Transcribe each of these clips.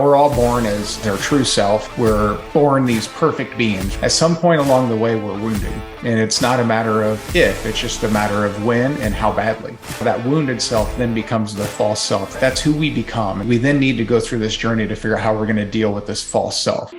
We're all born as our true self. We're born these perfect beings. At some point along the way, we're wounded. And it's not a matter of if, it's just a matter of when and how badly. That wounded self then becomes the false self. That's who we become. We then need to go through this journey to figure out how we're going to deal with this false self.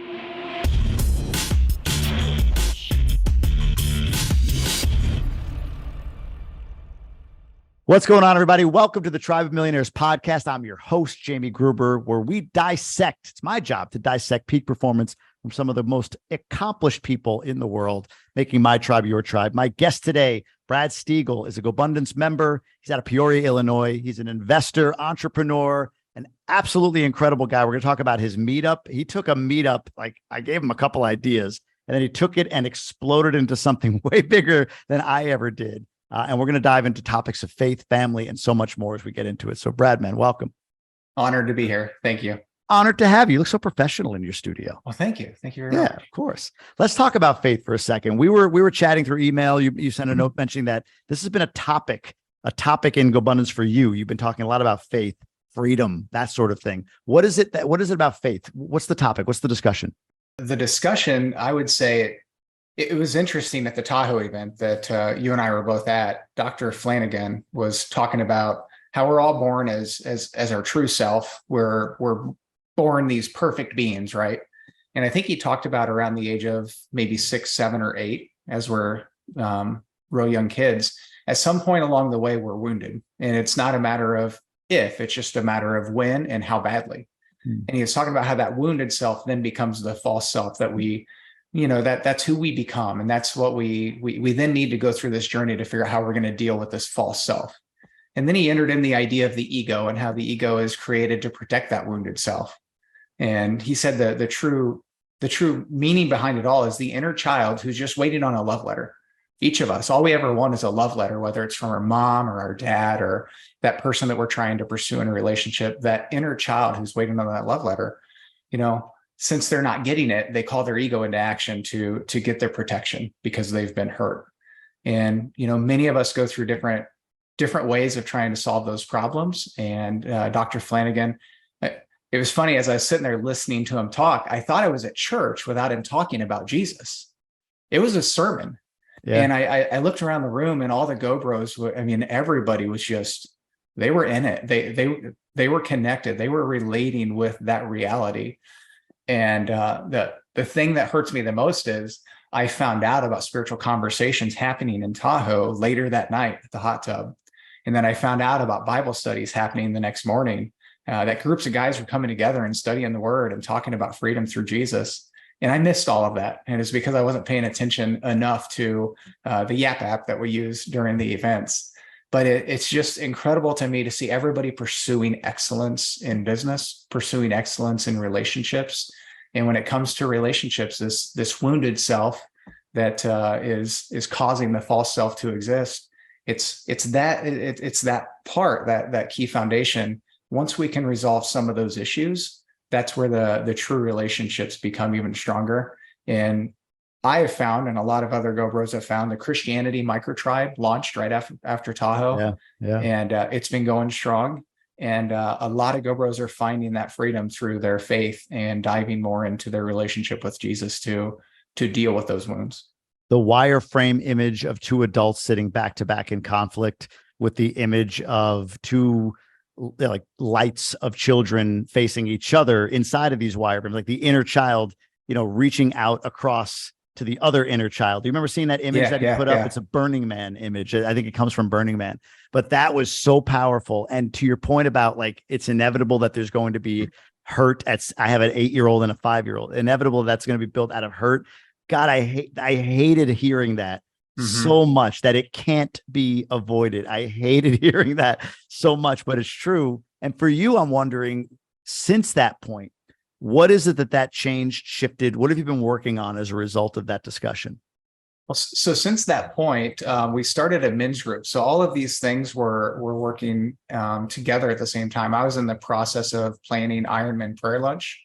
What's going on, everybody? Welcome to the Tribe of Millionaires podcast. I'm your host, Jamie Gruber, where we dissect, it's my job to dissect peak performance from some of the most accomplished people in the world, making my tribe your tribe. My guest today, Brad Stegall, is a Gobundance member. He's out of Peoria, Illinois. He's an investor, entrepreneur, an absolutely incredible guy. We're going to talk about his Meetup. He took a Meetup, like I gave him a couple ideas, and then he took it and exploded into something way bigger than I ever did. And we're going to dive into topics of faith, family, and so much more as we get into it. So Brad, man, welcome. Honored to be here. Thank you. Honored to have you. You look so professional in your studio. Well, thank you. Thank you very much. Yeah, of course. Let's talk about faith for a second. We were chatting through email. You sent a note mentioning that this has been a topic in Gobundance for you. You've been talking a lot about faith, freedom, that sort of thing. What is it about faith? What's the topic? What's the discussion? The discussion, I would say, it was interesting at the Tahoe event that you and I were both at. Dr. Flanagan was talking about how we're all born as our true self. We're born these perfect beings, right? And I think he talked about around the age of maybe 6, 7, or 8, as we're real young kids. At some point along the way, we're wounded, and it's not a matter of if; it's just a matter of when and how badly. And he was talking about how that wounded self then becomes the false self that that's who we become. And that's what we then need to go through this journey to figure out how we're going to deal with this false self. And then he entered in the idea of the ego and how the ego is created to protect that wounded self. And he said the true meaning behind it all is the inner child who's just waiting on a love letter. Each of us, all we ever want is a love letter, whether it's from our mom or our dad or that person that we're trying to pursue in a relationship. That inner child who's waiting on that love letter, since they're not getting it, they call their ego into action to get their protection because they've been hurt. And, many of us go through different ways of trying to solve those problems. And Dr. Flanagan, it was funny, as I was sitting there listening to him talk, I thought I was at church without him talking about Jesus. It was a sermon. Yeah. And I looked around the room and all the GoBros, everybody was they were in it. They were connected. They were relating with that reality. And the thing that hurts me the most is I found out about spiritual conversations happening in Tahoe later that night at the hot tub. And then I found out about Bible studies happening the next morning, that groups of guys were coming together and studying the word and talking about freedom through Jesus. And I missed all of that. And it's because I wasn't paying attention enough to the Yap app that we use during the events. But it's just incredible to me to see everybody pursuing excellence in business, pursuing excellence in relationships. And when it comes to relationships, this wounded self that is causing the false self to exist, it's that part, that key foundation. Once we can resolve some of those issues, that's where the true relationships become even stronger. And I have found, and a lot of other GoBros have found, the Christianity Microtribe launched right after Tahoe. Yeah. And it's been going strong. And a lot of GoBros are finding that freedom through their faith and diving more into their relationship with Jesus to deal with those wounds. The wireframe image of two adults sitting back to back in conflict with the image of two lights of children facing each other inside of these wireframes, like the inner child, reaching out across to the other inner child. Do you remember seeing that image that he put up? It's a Burning Man image. I think it comes from Burning Man, but that was so powerful. And to your point about it's inevitable that there's going to be hurt. I have an 8-year-old and a 5-year-old. Inevitable that's going to be built out of hurt. God, I hated hearing that so much, that it can't be avoided. I hated hearing that so much, but it's true. And for you, I'm wondering, since that point, what is it that changed, shifted? What have you been working on as a result of that discussion? Well, so since that point, we started a men's group. So all of these things were working together at the same time. I was in the process of planning Ironman Prayer Lunch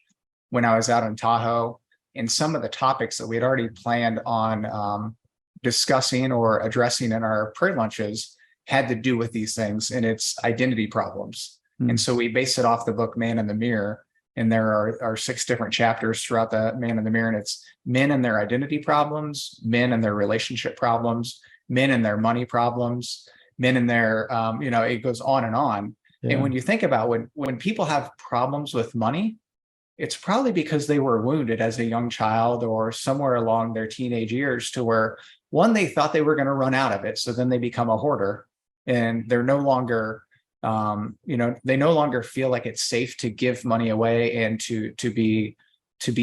when I was out in Tahoe, and some of the topics that we had already planned on discussing or addressing in our prayer lunches had to do with these things, and it's identity problems. And so we based it off the book Man in the Mirror. And there are 6 different chapters throughout the Man in the Mirror. And it's men and their identity problems, men and their relationship problems, men and their money problems, men and their, it goes on and on. Yeah. And when you think about when people have problems with money, it's probably because they were wounded as a young child or somewhere along their teenage years, to where, one, they thought they were going to run out of it. So then they become a hoarder, and they're no longer, they no longer feel like it's safe to give money away and to be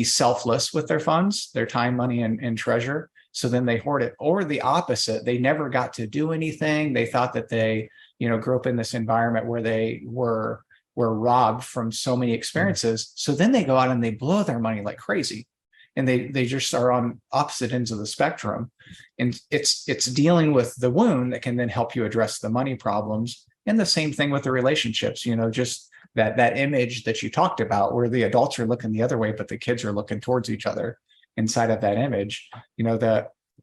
selfless with their funds, their time, money, and treasure. So then they hoard it. Or the opposite, they never got to do anything. They thought that they, grew up in this environment where they were robbed from so many experiences. So then they go out and they blow their money like crazy. And they just are on opposite ends of the spectrum. And it's dealing with the wound that can then help you address the money problems. And the same thing with the relationships, just that image that you talked about, where the adults are looking the other way, but the kids are looking towards each other inside of that image.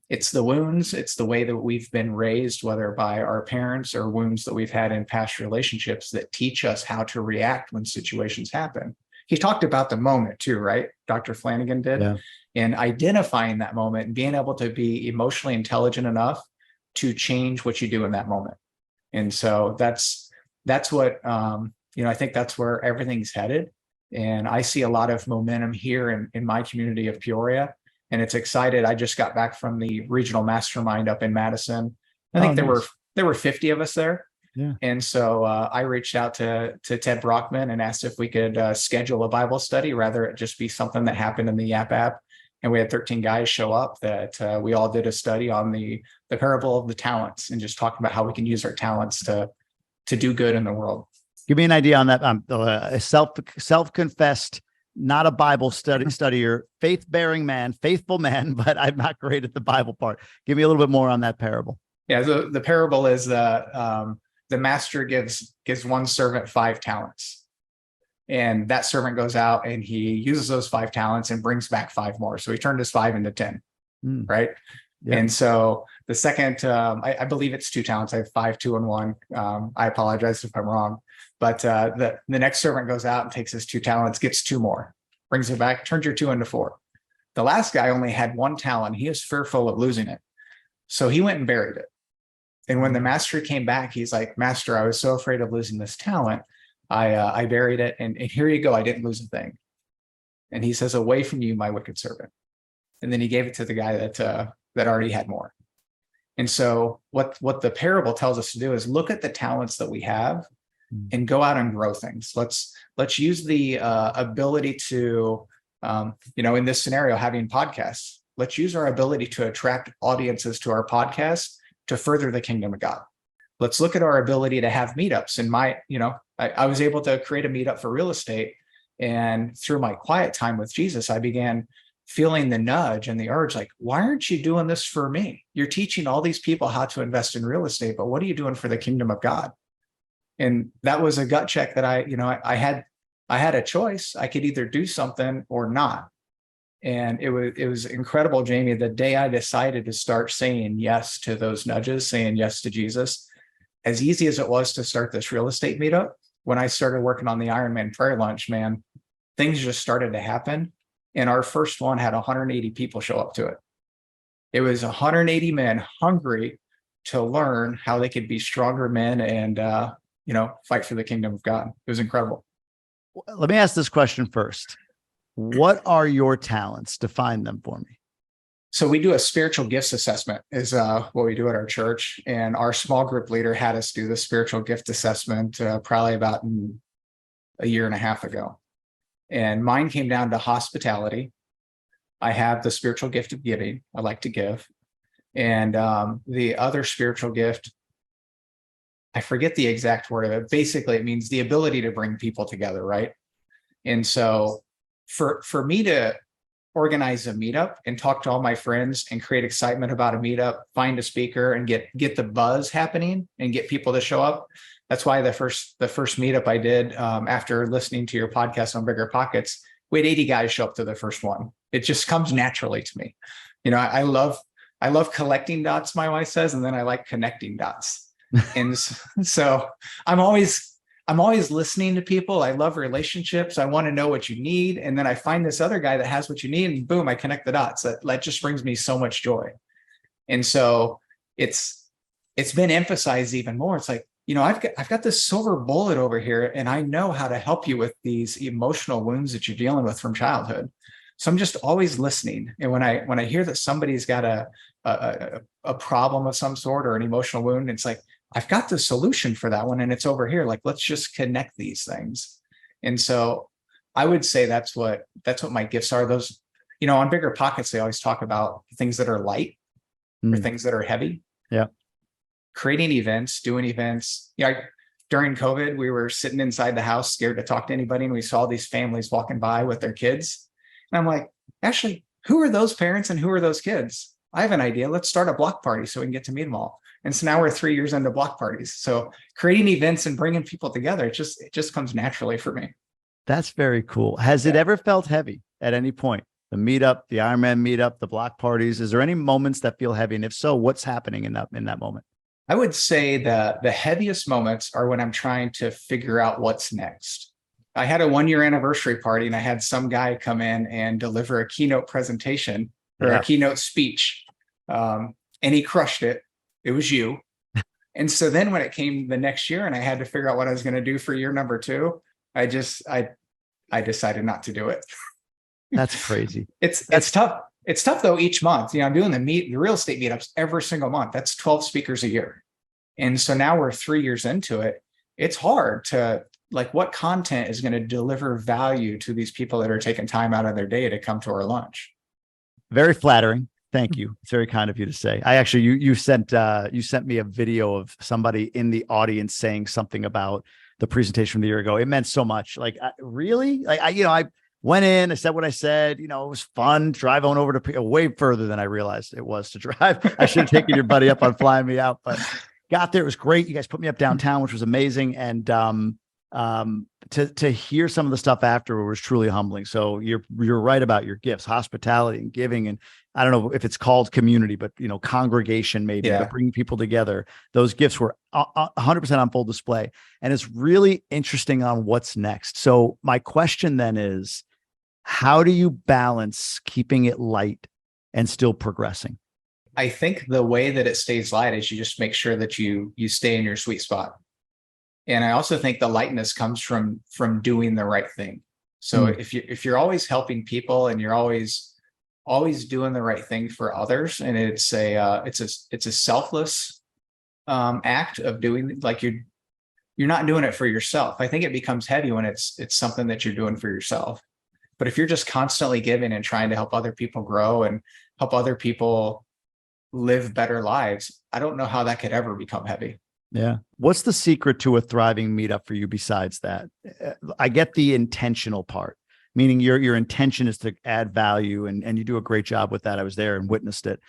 It's the wounds, it's the way that we've been raised, whether by our parents or wounds that we've had in past relationships, that teach us how to react when situations happen. He talked about the moment too, right? Dr. Flanagan did. Yeah. And identifying that moment and being able to be emotionally intelligent enough to change what you do in that moment. And so that's what, I think that's where everything's headed. And I see a lot of momentum here in my community of Peoria. And it's excited. I just got back from the regional mastermind up in Madison. I think there were 50 of us there. Yeah. And so I reached out to Ted Brockman and asked if we could schedule a Bible study, rather it just be something that happened in the Yap app. And we had 13 guys show up that we all did a study on the parable of the talents, and just talking about how we can use our talents to do good in the world. Give me an idea on that. I'm a self-confessed, not a Bible studier, faith-bearing man, faithful man, but I'm not great at the Bible part. Give me a little bit more on that parable. Yeah, the parable is the master gives one servant 5 talents, and that servant goes out and he uses those 5 talents and brings back 5 more. So he turned his 5 into 10, right? Yeah. And so the second, I believe it's 2 talents. I have 5, 2, and 1. I apologize if I'm wrong. But the next servant goes out and takes his 2 talents, gets 2 more, brings it back, turns your 2 into 4. The last guy only had 1 talent. He was fearful of losing it. So he went and buried it. And when the master came back, he's like, "Master, I was so afraid of losing this talent. I buried it. And here you go. I didn't lose a thing." And he says, "Away from you, my wicked servant." And then he gave it to the guy that already had more. And so what the parable tells us to do is look at the talents that we have and go out and grow things. Let's use the ability to, in this scenario, having podcasts, let's use our ability to attract audiences to our podcast to further the kingdom of God. Let's look at our ability to have meetups. And I was able to create a meetup for real estate. And through my quiet time with Jesus, I began feeling the nudge and the urge, like, why aren't you doing this for me? You're teaching all these people how to invest in real estate, but what are you doing for the kingdom of God? And that was a gut check that I had a choice. I could either do something or not. And it was incredible, Jamie, the day I decided to start saying yes to those nudges, saying yes to Jesus, as easy as it was to start this real estate meetup, when I started working on the Ironman prayer lunch, man, things just started to happen. And our first one had 180 people show up to it. It was 180 men hungry to learn how they could be stronger men and, fight for the kingdom of God. It was incredible. Let me ask this question first. What are your talents? Define them for me. So we do a spiritual gifts assessment is what we do at our church. And our small group leader had us do the spiritual gift assessment probably about a year and a half ago. And mine came down to hospitality. I have the spiritual gift of giving. I like to give. And the other spiritual gift, I forget the exact word of it. Basically, it means the ability to bring people together, right? And so for me to organize a meetup and talk to all my friends and create excitement about a meetup, find a speaker and get the buzz happening and get people to show up. That's why the first meetup I did after listening to your podcast on Bigger Pockets, we had 80 guys show up to the first one. It just comes naturally to me. I love collecting dots, my wife says, and then I like connecting dots. And so I'm always I'm always listening to people. I love relationships. I want to know what you need. And then I find this other guy that has what you need, and boom, I connect the dots. That just brings me so much joy. And so it's been emphasized even more. It's like, I've got this silver bullet over here, and I know how to help you with these emotional wounds that you're dealing with from childhood. So I'm just always listening. And when I hear that somebody's got a problem of some sort or an emotional wound, it's like, I've got the solution for that one, and it's over here. Like, let's just connect these things. And so I would say that's what my gifts are. Those, on Bigger Pockets, they always talk about things that are light or things that are heavy. Yeah. Creating events, doing events. During COVID, we were sitting inside the house, scared to talk to anybody, and we saw these families walking by with their kids. And I'm like, Ashley, who are those parents and who are those kids? I have an idea. Let's start a block party so we can get to meet them all. And so now we're 3 years into block parties. So creating events and bringing people together, it just comes naturally for me. That's very cool. Has it ever felt heavy at any point? The meetup, the Ironman meetup, the block parties. Is there any moments that feel heavy? And if so, what's happening in that moment? I would say that the heaviest moments are when I'm trying to figure out what's next. I had a 1-year anniversary party, and I had some guy come in and deliver a keynote presentation or a keynote speech. And he crushed it. It was you. And so then when it came the next year and I had to figure out what I was going to do for year number 2, I decided not to do it. That's crazy. It's tough. It's tough though. Each month, I'm doing the real estate meetups every single month. That's 12 speakers a year. And so now we're 3 years into it. It's hard to what content is going to deliver value to these people that are taking time out of their day to come to our lunch. Very flattering. Thank you. It's very kind of you to say. I actually, you sent me a video of somebody in the audience saying something about the presentation from the year ago. It meant so much. Really? I went in, I said what I said, it was fun. Drive on over to way further than I realized it was to drive. I should have taken your buddy up on flying me out, but got there. It was great. You guys put me up downtown, which was amazing. And, to hear some of the stuff afterward was truly humbling. So you're right about your gifts, hospitality and giving. And I don't know if it's called community, but congregation, maybe, but bringing people together. Those gifts were 100% on full display. And it's really interesting on what's next. So my question then is, how do you balance keeping it light and still progressing? I think the way that it stays light is you just make sure that you stay in your sweet spot. And I also think the lightness comes from doing the right thing. So if you're always helping people and you're always doing the right thing for others, and it's a selfless act of doing, you're not doing it for yourself. I think it becomes heavy when it's something that you're doing for yourself. But if you're just constantly giving and trying to help other people grow and help other people live better lives, I don't know how that could ever become heavy. Yeah. What's the secret to a thriving meetup for you besides that? I get the intentional part, meaning your intention is to add value, and you do a great job with that. I was there and witnessed it.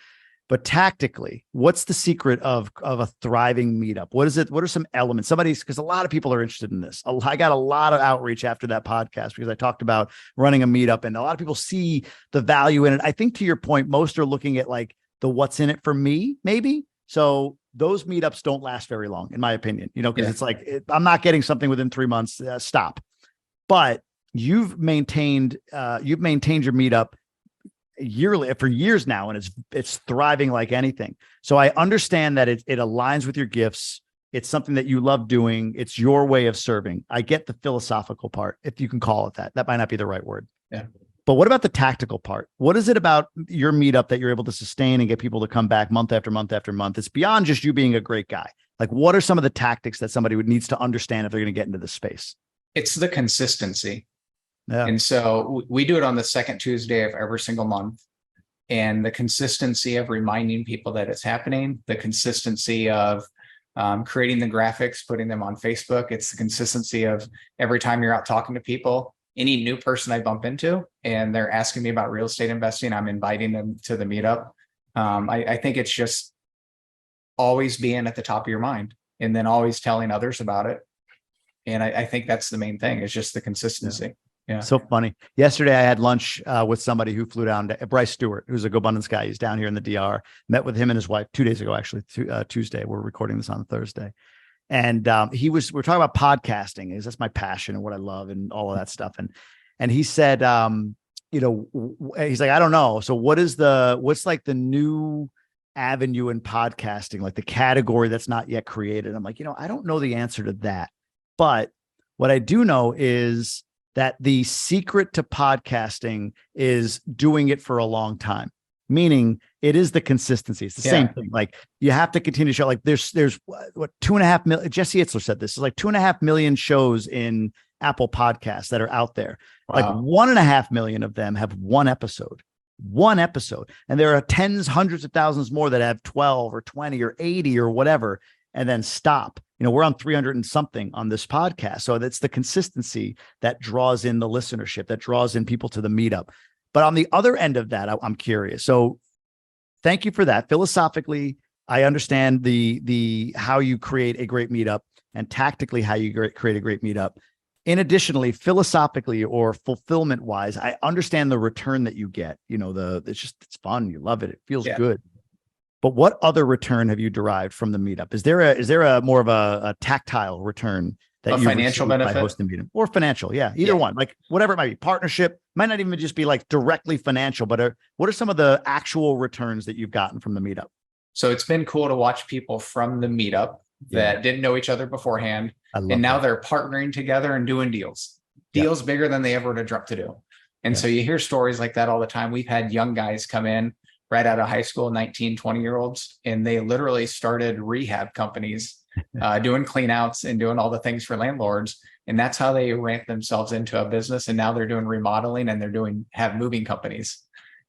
But tactically, what's the secret of a thriving meetup? What is it? What are some elements? Because a lot of people are interested in this. I got a lot of outreach after that podcast because I talked about running a meetup, and a lot of people see the value in it. I think to your point, most are looking at the what's in it for me, maybe. So those meetups don't last very long, in my opinion, because it's I'm not getting something within 3 months. Stop. But you've maintained your meetup yearly for years now, and it's thriving like anything. So I understand that it aligns with your gifts. It's something that you love doing. It's your way of serving. I get the philosophical part, if you can call it that. That might not be the right word. Yeah. But what about the tactical part? What is it about your meetup that you're able to sustain and get people to come back month after month after month? It's beyond just you being a great guy. What are some of the tactics that somebody needs to understand if they're going to get into this space? It's the consistency. Yeah. And so we do it on the second Tuesday of every single month. And the consistency of reminding people that it's happening, the consistency of creating the graphics, putting them on Facebook. It's the consistency of every time you're out talking to people, any new person I bump into and they're asking me about real estate investing, I'm inviting them to the meetup. I think it's just always being at the top of your mind and then always telling others about it. And I think that's the main thing, is just the consistency. Yeah. So funny. Yesterday, I had lunch with somebody who flew down to Bryce Stewart, who's a Gobundance guy. He's down here in the DR. Met with him and his wife 2 days ago, actually, Tuesday. We're recording this on Thursday. And we're talking about podcasting, because that's my passion and what I love and all of that stuff. And he said, he's like, I don't know. So what's like the new avenue in podcasting, like the category that's not yet created? I'm like, I don't know the answer to that. But what I do know is that the secret to podcasting is doing it for a long time. Meaning it is the consistency. It's the same thing. Like you have to continue to show, like there's what 2.5 million, Jesse Itzler said this, is like 2.5 million shows in Apple Podcasts that are out there. Wow. Like 1.5 million of them have one episode. And there are tens, hundreds of thousands more that have 12 or 20 or 80 or whatever, and then stop. We're on 300 and something on this podcast. So that's the consistency that draws in the listenership, that draws in people to the meetup. But on the other end of that, I'm curious. So thank you for that. Philosophically, I understand the how you create a great meetup, and tactically how you create a great meetup. In additionally, philosophically or fulfillment wise, I understand the return that you get. It's fun. You love it. It feels good. But what other return have you derived from the meetup? Is there a more of a tactile return that you financial benefit by hosting the meetup, or financial? Yeah, either one, like whatever it might be. Partnership might not even just be like directly financial, but what are some of the actual returns that you've gotten from the meetup? So it's been cool to watch people from the meetup that didn't know each other beforehand, and now they're partnering together and doing deals bigger than they ever would have dreamt to do. And so you hear stories like that all the time. We've had young guys come in right out of high school, 19, 20-year-olds, and they literally started rehab companies, doing clean outs and doing all the things for landlords. And that's how they ramped themselves into a business. And now they're doing remodeling, and have moving companies.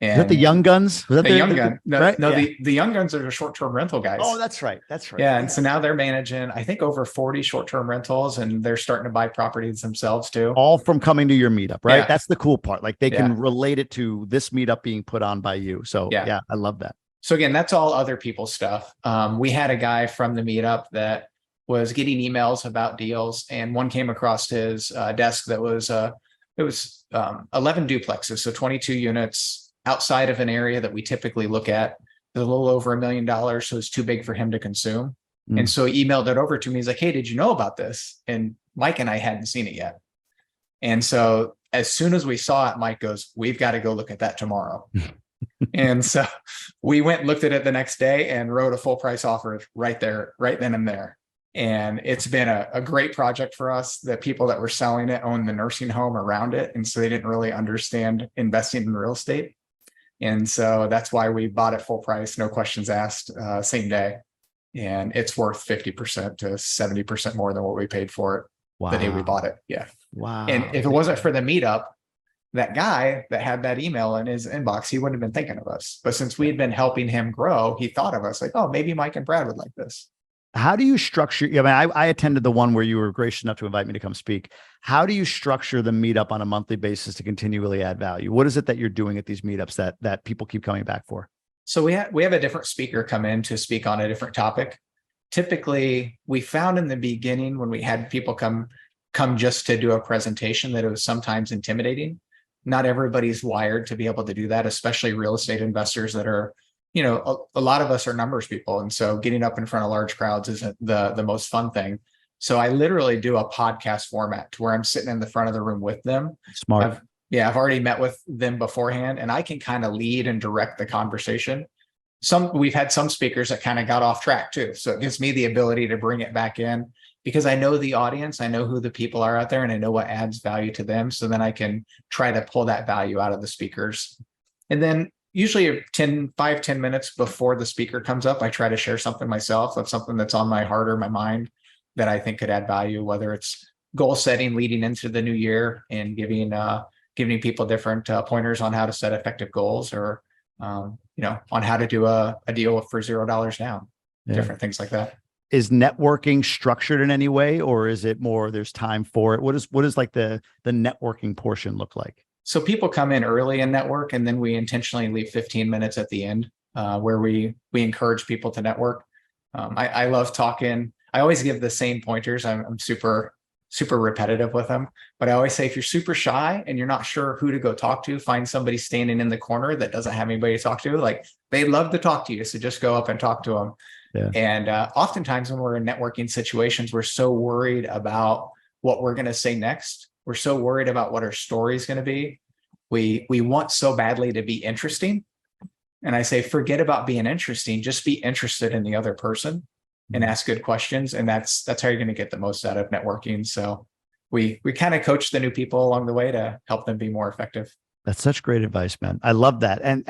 And is that the Young Guns? Was that the Young Gun? Right? No, the Young Guns are the short-term rental guys. Oh, that's right. Yeah. And so now they're managing, I think, over 40 short-term rentals, and they're starting to buy properties themselves too. All from coming to your meetup, right? Yeah. That's the cool part. Like they can relate it to this meetup being put on by you. So yeah, I love that. So again, that's all other people's stuff. We had a guy from the meetup that was getting emails about deals, and one came across his desk that was 11 duplexes, so 22 units outside of an area that we typically look at. It's a little over $1 million, so it's too big for him to consume. And so he emailed it over to me. He's like, "Hey, did you know about this?" And Mike and I hadn't seen it yet. And so as soon as we saw it, Mike goes, "We've got to go look at that tomorrow." And so we went and looked at it the next day and wrote a full price offer right there, right then and there. And it's been a great project for us. The people that were selling it owned the nursing home around it, and so they didn't really understand investing in real estate. And so that's why we bought it full price, no questions asked, same day. And it's worth 50% to 70% more than what we paid for it the day we bought it. Yeah. Wow. And if it wasn't for the meetup, that guy that had that email in his inbox, he wouldn't have been thinking of us. But since we had been helping him grow, he thought of us like, oh, maybe Mike and Brad would like this. How do you structure? I attended the one where you were gracious enough to invite me to come speak. How do you structure the meetup on a monthly basis to continually add value? What is it that you're doing at these meetups that people keep coming back for? So we have a different speaker come in to speak on a different topic. Typically, we found in the beginning when we had people come just to do a presentation that it was sometimes intimidating. Not everybody's wired to be able to do that, especially real estate investors that are, a lot of us are numbers people. And so getting up in front of large crowds isn't the most fun thing. So I literally do a podcast format to where I'm sitting in the front of the room with them. Smart. I've already met with them beforehand, and I can kind of lead and direct the conversation. We've had some speakers that kind of got off track too. So it gives me the ability to bring it back in because I know the audience, I know who the people are out there, and I know what adds value to them. So then I can try to pull that value out of the speakers. And then usually 5-10 minutes before the speaker comes up, I try to share something myself of something that's on my heart or my mind that I think could add value, whether it's goal setting leading into the new year and giving people different pointers on how to set effective goals, or on how to do a deal for $0 down, different things like that. Is networking structured in any way, or is it more there's time for it? What is like the networking portion look like? So people come in early and network, and then we intentionally leave 15 minutes at the end where we encourage people to network. I love talking. I always give the same pointers. I'm super repetitive with them, but I always say, if you're super shy and you're not sure who to go talk to, find somebody standing in the corner that doesn't have anybody to talk to. Like, they love to talk to you. So just go up and talk to them. Yeah. And oftentimes when we're in networking situations, we're so worried about what we're going to say next. We're so worried about what our story is going to be. We want so badly to be interesting. And I say, forget about being interesting. Just be interested in the other person and ask good questions. And that's how you're going to get the most out of networking. So we kind of coach the new people along the way to help them be more effective. That's such great advice, man. I love that. And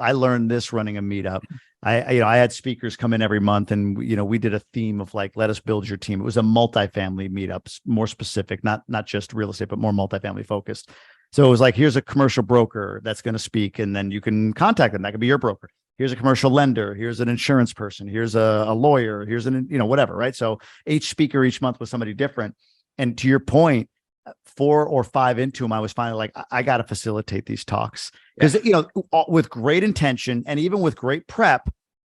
I learned this running a meetup. I had speakers come in every month, and we did a theme of like, let us build your team. It was a multifamily meetup, more specific, not just real estate, but more multifamily focused. So it was like, here's a commercial broker that's going to speak, and then you can contact them. That could be your broker. Here's a commercial lender. Here's an insurance person. Here's a lawyer. Here's whatever, right? So each speaker each month was somebody different. And to your point, 4 or 5 into them, I was finally like, I got to facilitate these talks because, with great intention and even with great prep,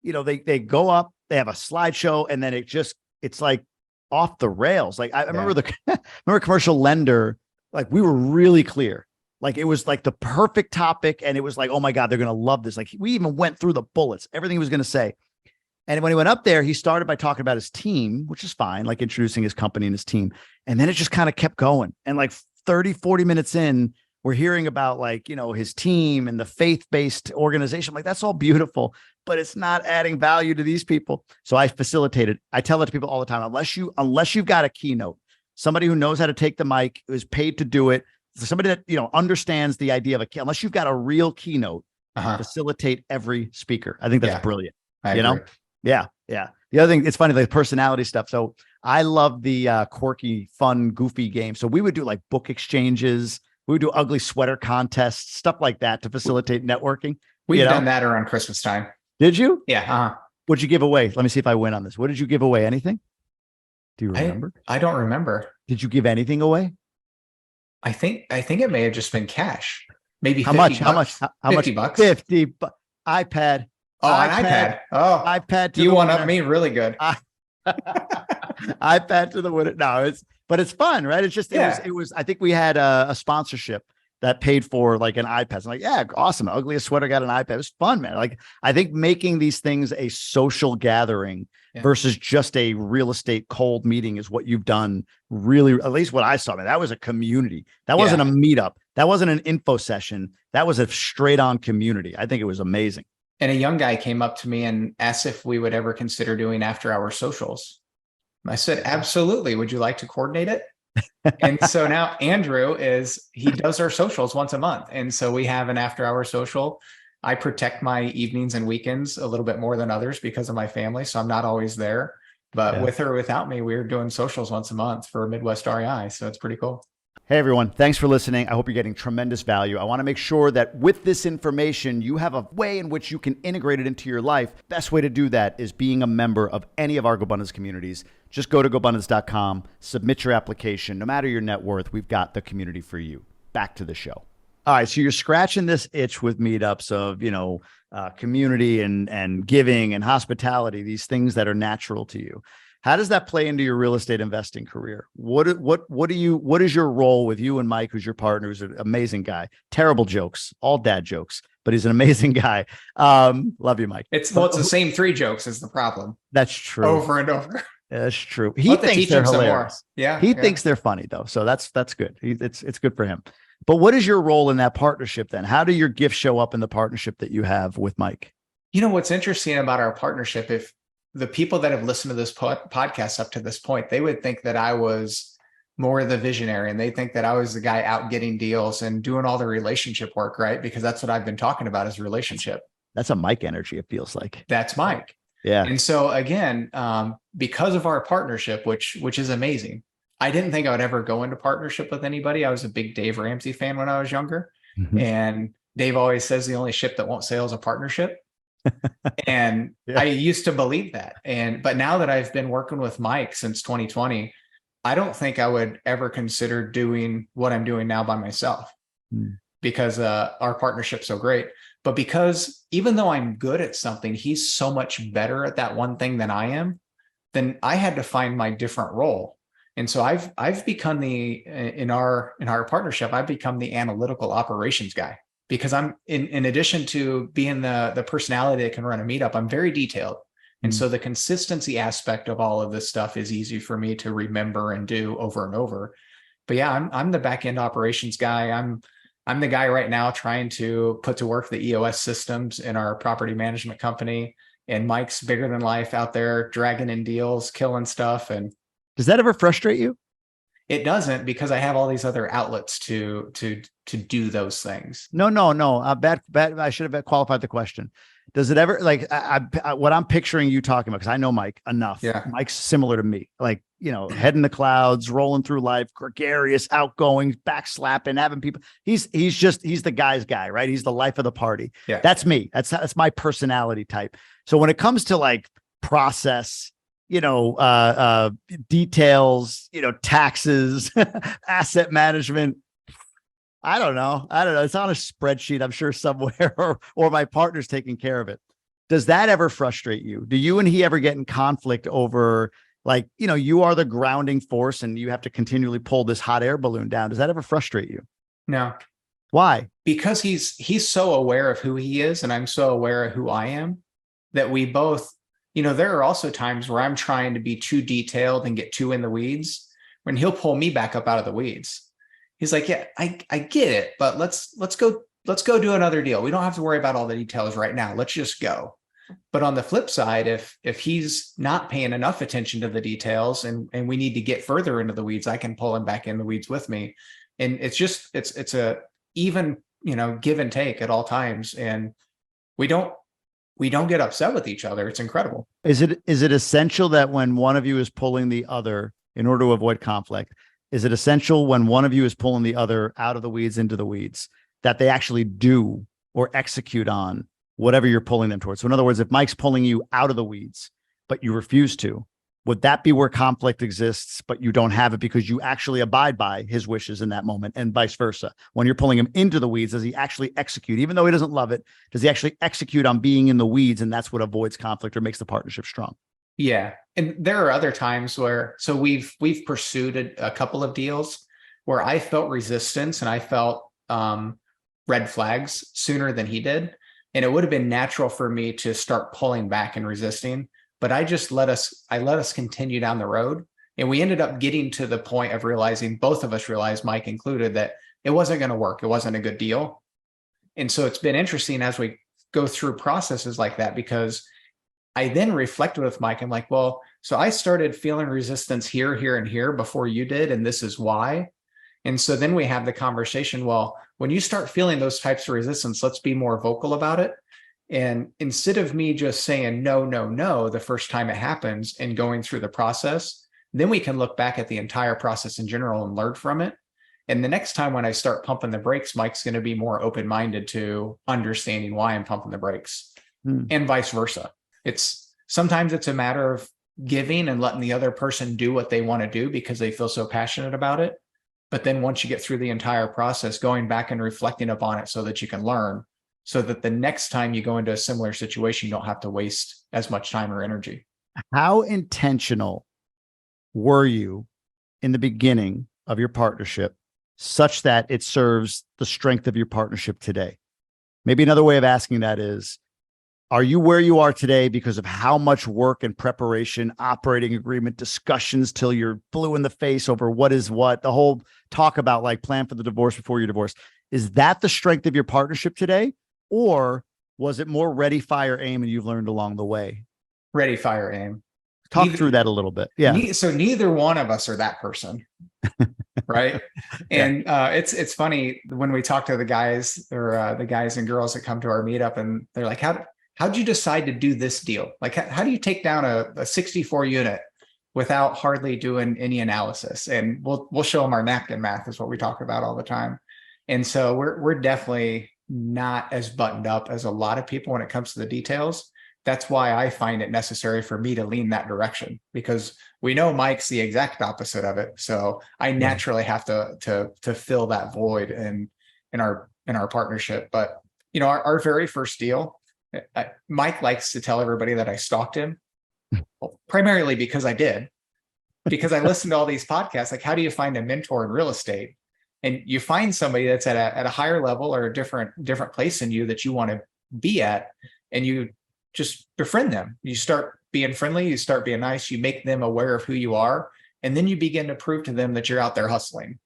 they go up, they have a slideshow, and then it's like off the rails. Like I remember remember commercial lender, like we were really clear. Like it was like the perfect topic. And it was like, oh my God, they're going to love this. Like we even went through the bullets, everything he was going to say. And when he went up there, he started by talking about his team, which is fine, like introducing his company and his team. And then it just kind of kept going. And like 30, 40 minutes in, we're hearing about like, his team and the faith-based organization. Like that's all beautiful, but it's not adding value to these people. So I facilitated. I tell it to people all the time, unless you've got a keynote, somebody who knows how to take the mic, who is paid to do it, somebody that, understands the idea of unless you've got a real keynote, facilitate every speaker. I think that's brilliant. I agree. Yeah. Yeah. The other thing, it's funny, like personality stuff. So I love the quirky, fun, goofy games. So we would do like book exchanges. We would do ugly sweater contests, stuff like that to facilitate networking. We've done that around Christmas time. Did you? Yeah. What'd you give away? Let me see if I win on this. What did you give away? Anything? Do you remember? I don't remember. Did you give anything away? I think it may have just been cash. Maybe how much? How much? How much? $50. 50 iPad. Oh, an iPad. Oh, iPad. You one up me really good. iPad to the winner. No, but it's fun, right? It's just, it was, I think we had a sponsorship that paid for like an iPad. I'm like, yeah, awesome. Ugliest sweater got an iPad. It was fun, man. Like, I think making these things a social gathering versus just a real estate cold meeting is what you've done. Really, at least what I saw, man, that was a community. That wasn't a meetup. That wasn't an info session. That was a straight on community. I think it was amazing. And a young guy came up to me and asked if we would ever consider doing after-hour socials. I said, absolutely. Would you like to coordinate it? And so now Andrew he does our socials once a month. And so we have an after-hour social. I protect my evenings and weekends a little bit more than others because of my family. So I'm not always there. But with or without me, we're doing socials once a month for Midwest REI. So it's pretty cool. Hey, everyone. Thanks for listening. I hope you're getting tremendous value. I want to make sure that with this information, you have a way in which you can integrate it into your life. Best way to do that is being a member of any of our Gobundance communities. Just go to Gobundance.com, submit your application. No matter your net worth, we've got the community for you. Back to the show. All right. So you're scratching this itch with meetups of, community and giving and hospitality, these things that are natural to you. How does that play into your real estate investing career? What is your role with you and Mike, who's your partner, who's an amazing guy? Terrible jokes, all dad jokes, but he's an amazing guy. Love you, Mike. It's the same 3 jokes is the problem. That's true. Over and over. That's true. He thinks they're hilarious. Yeah. He thinks they're funny though. So that's good. It's good for him. But what is your role in that partnership then? How do your gifts show up in the partnership that you have with Mike? What's interesting about our partnership, if the people that have listened to this podcast up to this point, they would think that I was more the visionary and they think that I was the guy out getting deals and doing all the relationship work, right? Because that's what I've been talking about is relationship. That's a Mike energy, it feels like. That's Mike. Yeah. And so again, because of our partnership, which is amazing, I didn't think I would ever go into partnership with anybody. I was a big Dave Ramsey fan when I was younger. Mm-hmm. And Dave always says the only ship that won't sail is a partnership. And I used to believe that. But now that I've been working with Mike since 2020, I don't think I would ever consider doing what I'm doing now by myself because our partnership's so great. But because even though I'm good at something, he's so much better at that one thing than I am, then I had to find my different role. And so I've become in our partnership, I've become the analytical operations guy. Because I'm in addition to being the personality that can run a meetup, I'm very detailed. And so the consistency aspect of all of this stuff is easy for me to remember and do over and over. But yeah, I'm the back end operations guy. I'm the guy right now trying to put to work the EOS systems in our property management company. And Mike's bigger than life out there, dragging in deals, killing stuff. And does that ever frustrate you? it doesn't, because I have all these other outlets to do those things. No. Bad. I should have qualified the question. Does it ever, like, what I'm picturing you talking about, because I know Mike enough. Yeah. Mike's similar to me, like, head in the clouds, rolling through life, gregarious, outgoing, backslapping, having people. He's the guy's guy, right? He's the life of the party. Yeah. That's me. That's my personality type. So when it comes to like process, details, taxes, asset management, I don't know. It's on a spreadsheet, I'm sure, somewhere, or my partner's taking care of it. Does that ever frustrate you? Do you and he ever get in conflict over, like, you are the grounding force and you have to continually pull this hot air balloon down? Does that ever frustrate you? No. Why? Because he's so aware of who he is and I'm so aware of who I am, that we both, there are also times where I'm trying to be too detailed and get too in the weeds, when he'll pull me back up out of the weeds. He's like, yeah, I get it, but let's go do another deal. We don't have to worry about all the details right now. Let's just go. But on the flip side, if he's not paying enough attention to the details and we need to get further into the weeds, I can pull him back in the weeds with me. And it's a even, give and take at all times. And we don't get upset with each other. It's incredible. Is it essential that when one of you is pulling the other in order to avoid conflict, is it essential when one of you is pulling the other out of the weeds into the weeds that they actually do or execute on whatever you're pulling them towards? So in other words, if Mike's pulling you out of the weeds, but you refuse to, would that be where conflict exists, but you don't have it because you actually abide by his wishes in that moment, and vice versa? When you're pulling him into the weeds, does he actually execute? Even though he doesn't love it, does he actually execute on being in the weeds? And that's what avoids conflict or makes the partnership strong. Yeah. And there are other times where, so we've pursued a couple of deals where I felt resistance and I felt red flags sooner than he did. And it would have been natural for me to start pulling back and resisting, but I let us continue down the road. And we ended up getting to the point of realizing, both of us realized, Mike included, that it wasn't going to work. It wasn't a good deal. And so it's been interesting as we go through processes like that, because I then reflected with Mike. I'm like, well, so I started feeling resistance here, here, and here before you did, and this is why. And so then we have the conversation, well, when you start feeling those types of resistance, let's be more vocal about it. And instead of me just saying no the first time it happens and going through the process, then we can look back at the entire process in general and learn from it. And the next time when I start pumping the brakes, Mike's going to be more open-minded to understanding why I'm pumping the brakes, and vice versa. Sometimes it's a matter of giving and letting the other person do what they want to do because they feel so passionate about it. But then once you get through the entire process, going back and reflecting upon it so that you can learn, so that the next time you go into a similar situation, you don't have to waste as much time or energy. How intentional were you in the beginning of your partnership such that it serves the strength of your partnership today? Maybe another way of asking that is, are you where you are today because of how much work and preparation, operating agreement, discussions till you're blue in the face over what is what, the whole talk about like plan for the divorce before you're divorced? Is that the strength of your partnership today? Or was it more ready, fire, aim, and you've learned along the way? Ready, fire, aim. Talk through that a little bit. Yeah. So neither one of us are that person. Right. And it's funny when we talk to the guys or the guys and girls that come to our meetup, and they're like, how'd you decide to do this deal? Like, how do you take down a 64 unit without hardly doing any analysis? And we'll show them our napkin math is what we talk about all the time. And so we're definitely not as buttoned up as a lot of people when it comes to the details. That's why I find it necessary for me to lean that direction, because we know Mike's the exact opposite of it. So I naturally have to fill that void in our partnership. But our very first deal, Mike likes to tell everybody that I stalked him, primarily because I did, because I listened to all these podcasts. Like, how do you find a mentor in real estate? And you find somebody that's at a higher level or a different place in you that you want to be at, and you just befriend them. You start being friendly, you start being nice, you make them aware of who you are, and then you begin to prove to them that you're out there hustling.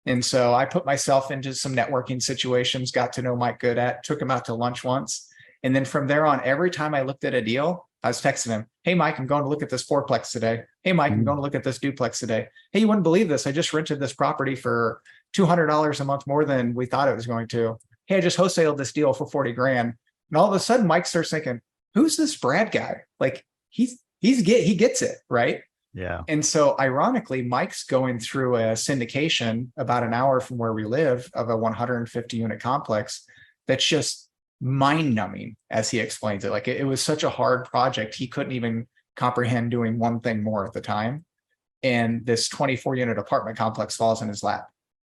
And so I put myself into some networking situations, got to know Mike Goodat, took him out to lunch once. And then from there on, every time I looked at a deal, I was texting him, hey, Mike, I'm going to look at this fourplex today. Hey, Mike, I'm going to look at this duplex today. Hey, you wouldn't believe this. I just rented this property for $200 a month more than we thought it was going to. Hey, I just wholesaled this deal for 40 grand. And all of a sudden, Mike starts thinking, who's this Brad guy? Like he gets it, right? Yeah. And so ironically, Mike's going through a syndication about an hour from where we live of a 150 unit complex that's just mind numbing, as he explains it. Like it was such a hard project. He couldn't even comprehend doing one thing more at the time. And this 24 unit apartment complex falls in his lap.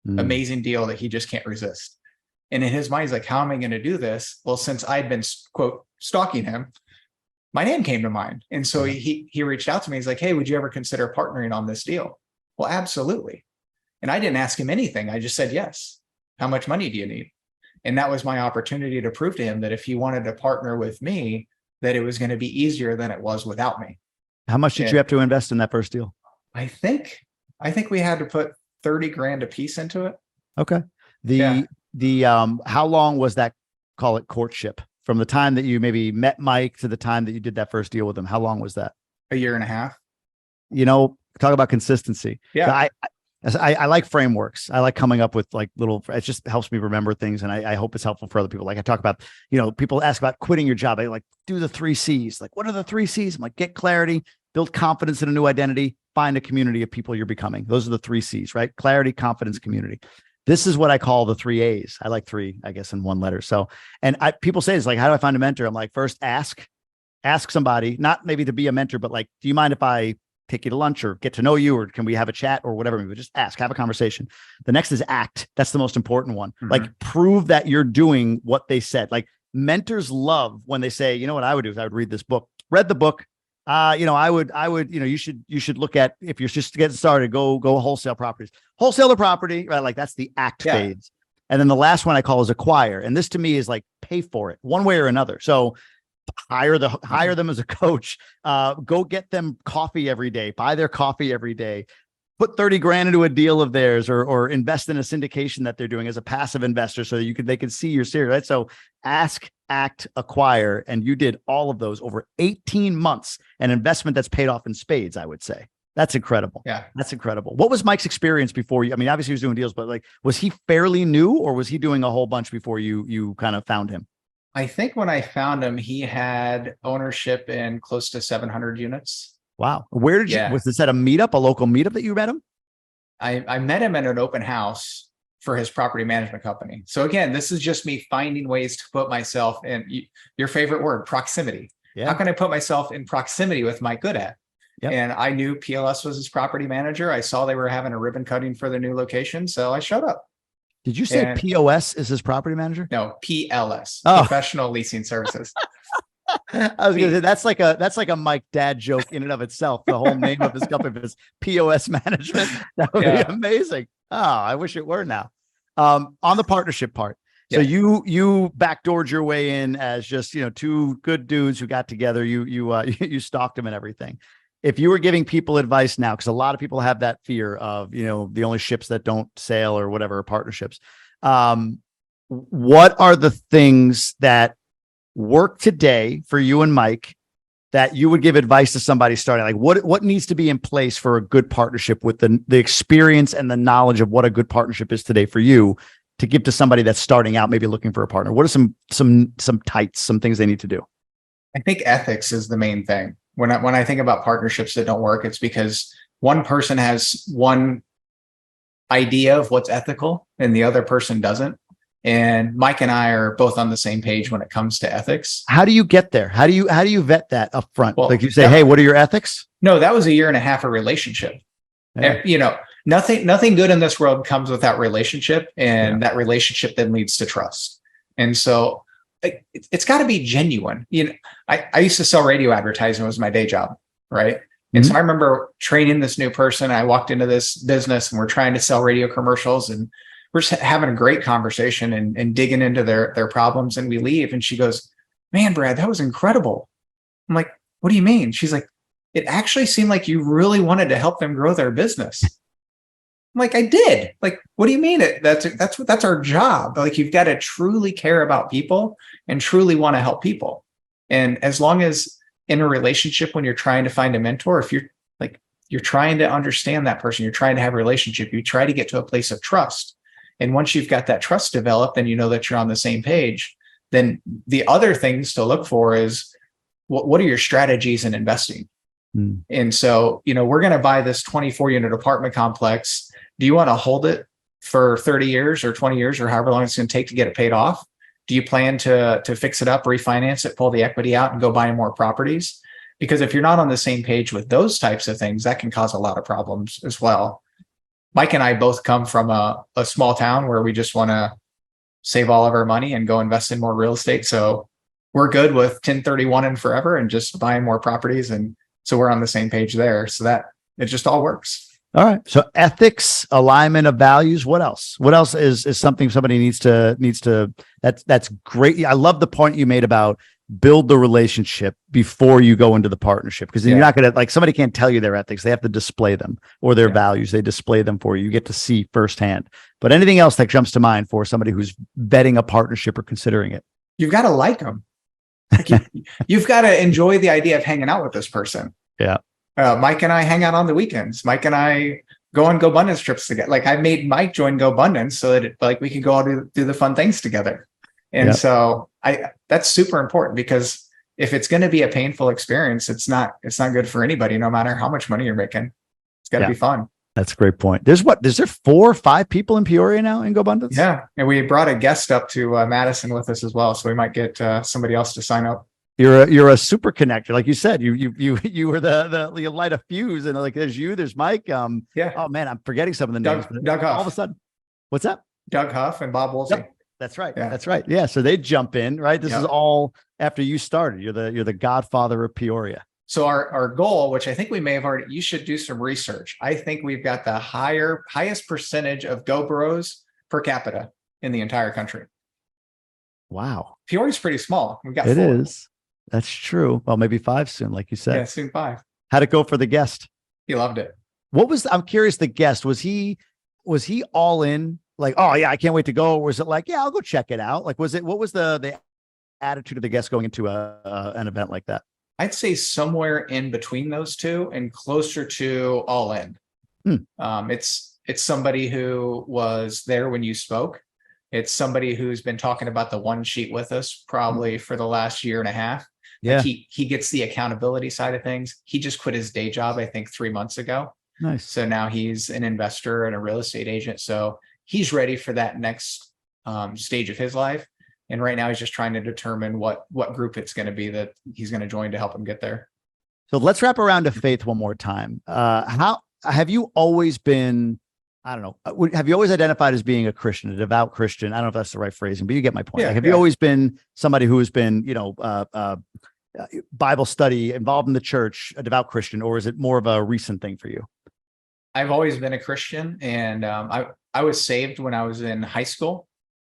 Amazing deal that he just can't resist. And in his mind, he's like, how am I going to do this? Well, since I'd been, quote, stalking him, my name came to mind. And so he reached out to me. He's like, hey, would you ever consider partnering on this deal? Well, absolutely. And I didn't ask him anything. I just said, yes. How much money do you need? And that was my opportunity to prove to him that if he wanted to partner with me, that it was going to be easier than it was without me. How much did you have to invest in that first deal? I think we had to put 30 grand a piece into it. Okay. How long was that, call it courtship, from the time that you maybe met Mike to the time that you did that first deal with him? How long was that? A year and a half. Talk about consistency. Yeah. I like frameworks. I like coming up with like it just helps me remember things. And I hope it's helpful for other people. Like I talk about, people ask about quitting your job. I like do the 3 C's. Like, what are the 3 C's? I'm like, get clarity, build confidence in a new identity, find a community of people you're becoming. Those are the 3 C's, right? Clarity, confidence, community. This is what I call the 3 A's. I like 3, I guess, in one letter. So, and people say it's like, how do I find a mentor? I'm like, first ask somebody, not maybe to be a mentor, but like, do you mind if I take you to lunch or get to know you, or can we have a chat or whatever? But just ask, have a conversation. The next is act. That's the most important one. Mm-hmm. Like prove that you're doing what they said. Like mentors love when they say, you know what I would do is I would read this book, read the book. I would, you should look at, if you're just getting started, go wholesale the property, right? Like that's the act phase. And then the last one I call is acquire. And this to me is like pay for it one way or another. So hire them as a coach, go get them coffee every day, buy their coffee every day, put 30 grand into a deal of theirs, or invest in a syndication that they're doing as a passive investor so that they can see you're serious, right? So ask, act, acquire. And you did all of those over 18 months, an investment that's paid off in spades, I would say. That's incredible. Yeah. That's incredible. What was Mike's experience before you? I mean, obviously he was doing deals, but like, was he fairly new, or was he doing a whole bunch before you kind of found him? I think when I found him, he had ownership in close to 700 units. Wow. Where did you, was this at a meetup, a local meetup that you met him? I met him at an open house for his property management company. So again, this is just me finding ways to put myself in your favorite word, proximity. Yeah. How can I put myself in proximity with Mike Goodat? Yep. And I knew PLS was his property manager. I saw they were having a ribbon cutting for the new location. So I showed up. Did you say POS is his property manager? No, PLS, Professional Leasing Services. I was going to say that's like a Mike dad joke in and of itself. The whole name of his company is POS Management. That would be amazing. Oh, I wish it were now. On the partnership part. So you backdoored your way in as just, 2 good dudes who got together. You stalked them and everything. If you were giving people advice now, because a lot of people have that fear of, the only ships that don't sail or whatever are partnerships. What are the things that work today for you and Mike that you would give advice to somebody starting? Like what needs to be in place for a good partnership with the experience and the knowledge of what a good partnership is today for you to give to somebody that's starting out, maybe looking for a partner? What are some things they need to do? I think ethics is the main thing. When I think about partnerships that don't work, it's because one person has one idea of what's ethical and the other person doesn't. And Mike and I are both on the same page when it comes to ethics. How do you get there? How do you vet that up front? Well, like you say, hey, what are your ethics? No, that was a year and a half of relationship. Yeah. Nothing good in this world comes without relationship, and that relationship then leads to trust. And so it's got to be genuine. I used to sell radio advertising. It was my day job, right? And so I remember training this new person. I walked into this business and we're trying to sell radio commercials, and we're just having a great conversation and digging into their problems. And we leave, and she goes, "Man, Brad, that was incredible." I'm like, what do you mean? She's like, it actually seemed like you really wanted to help them grow their business. I'm like, I did. Like, what do you mean? That's our job. Like, you've got to truly care about people and truly want to help people. And as long as in a relationship, when you're trying to find a mentor, if you're trying to understand that person, you're trying to have a relationship, you try to get to a place of trust. And once you've got that trust developed and you know that you're on the same page, then the other things to look for is what are your strategies in investing? And so, we're going to buy this 24 unit apartment complex. Do you want to hold it for 30 years or 20 years or however long it's going to take to get it paid off? Do you plan to fix it up, refinance it, pull the equity out and go buy more properties? Because if you're not on the same page with those types of things, that can cause a lot of problems as well. Mike and I both come from a small town where we just want to save all of our money and go invest in more real estate. So we're good with 1031 and forever and just buying more properties. And so we're on the same page there. So that it just all works. All right. So ethics, alignment of values. What else? What else is something somebody needs to, that's great. I love the point you made about build the relationship before you go into the partnership. Because then you're not going to, like, somebody can't tell you their ethics. They have to display them, or their values. They display them for you. You get to see firsthand. But anything else that jumps to mind for somebody who's vetting a partnership or considering it? You've got to like them. Like you've got to enjoy the idea of hanging out with this person. Yeah. Mike and I hang out on the weekends. Mike and I go on Gobundance trips together. Like, I made Mike join Gobundance so that we can go all do the fun things together. And so that's super important, because if it's going to be a painful experience, it's not good for anybody, no matter how much money you're making. It's got to be fun. That's a great point. Is there 4 or 5 people in Peoria now in Gobundance? Yeah. And we brought a guest up to Madison with us as well. So we might get somebody else to sign up. You're a super connector. Like you said, you were you light a fuse, and like, there's Mike. Oh man, I'm forgetting some of the names. Doug Huff. All of a sudden, what's that? Doug Huff and Bob Woolsey. Yep. That's right. Yeah. That's right. Yeah. So they jump in, right? This is all after you started. You're the godfather of Peoria. So our goal, which I think we may have already, you should do some research. I think we've got the highest percentage of Go Bros per capita in the entire country. Wow. Peoria's pretty small. We've got 4. It is. That's true. Well, maybe 5 soon, like you said. Yeah, soon 5. How'd it go for the guest? He loved it. I'm curious, the guest, was he all in? Like, oh yeah, I can't wait to go. Or was it like, yeah, I'll go check it out? Like, what was the attitude of the guest going into an event like that? I'd say somewhere in between those two and closer to all in. It's somebody who was there when you spoke. It's somebody who's been talking about the one sheet with us probably for the last year and a half. Yeah. Like he gets the accountability side of things. He just quit his day job, I think 3 months ago. Nice. So now he's an investor and a real estate agent. So he's ready for that next stage of his life. And right now he's just trying to determine what group it's going to be that he's going to join to help him get there. So let's wrap around to faith one more time. How have you always been? I don't know. Have you always identified as being a Christian, a devout Christian? I don't know if that's the right phrasing, but you get my point. Yeah, like, have you always been somebody who has been, Bible study, involved in the church, a devout Christian, or is it more of a recent thing for you? I've always been a Christian, and I was saved when I was in high school,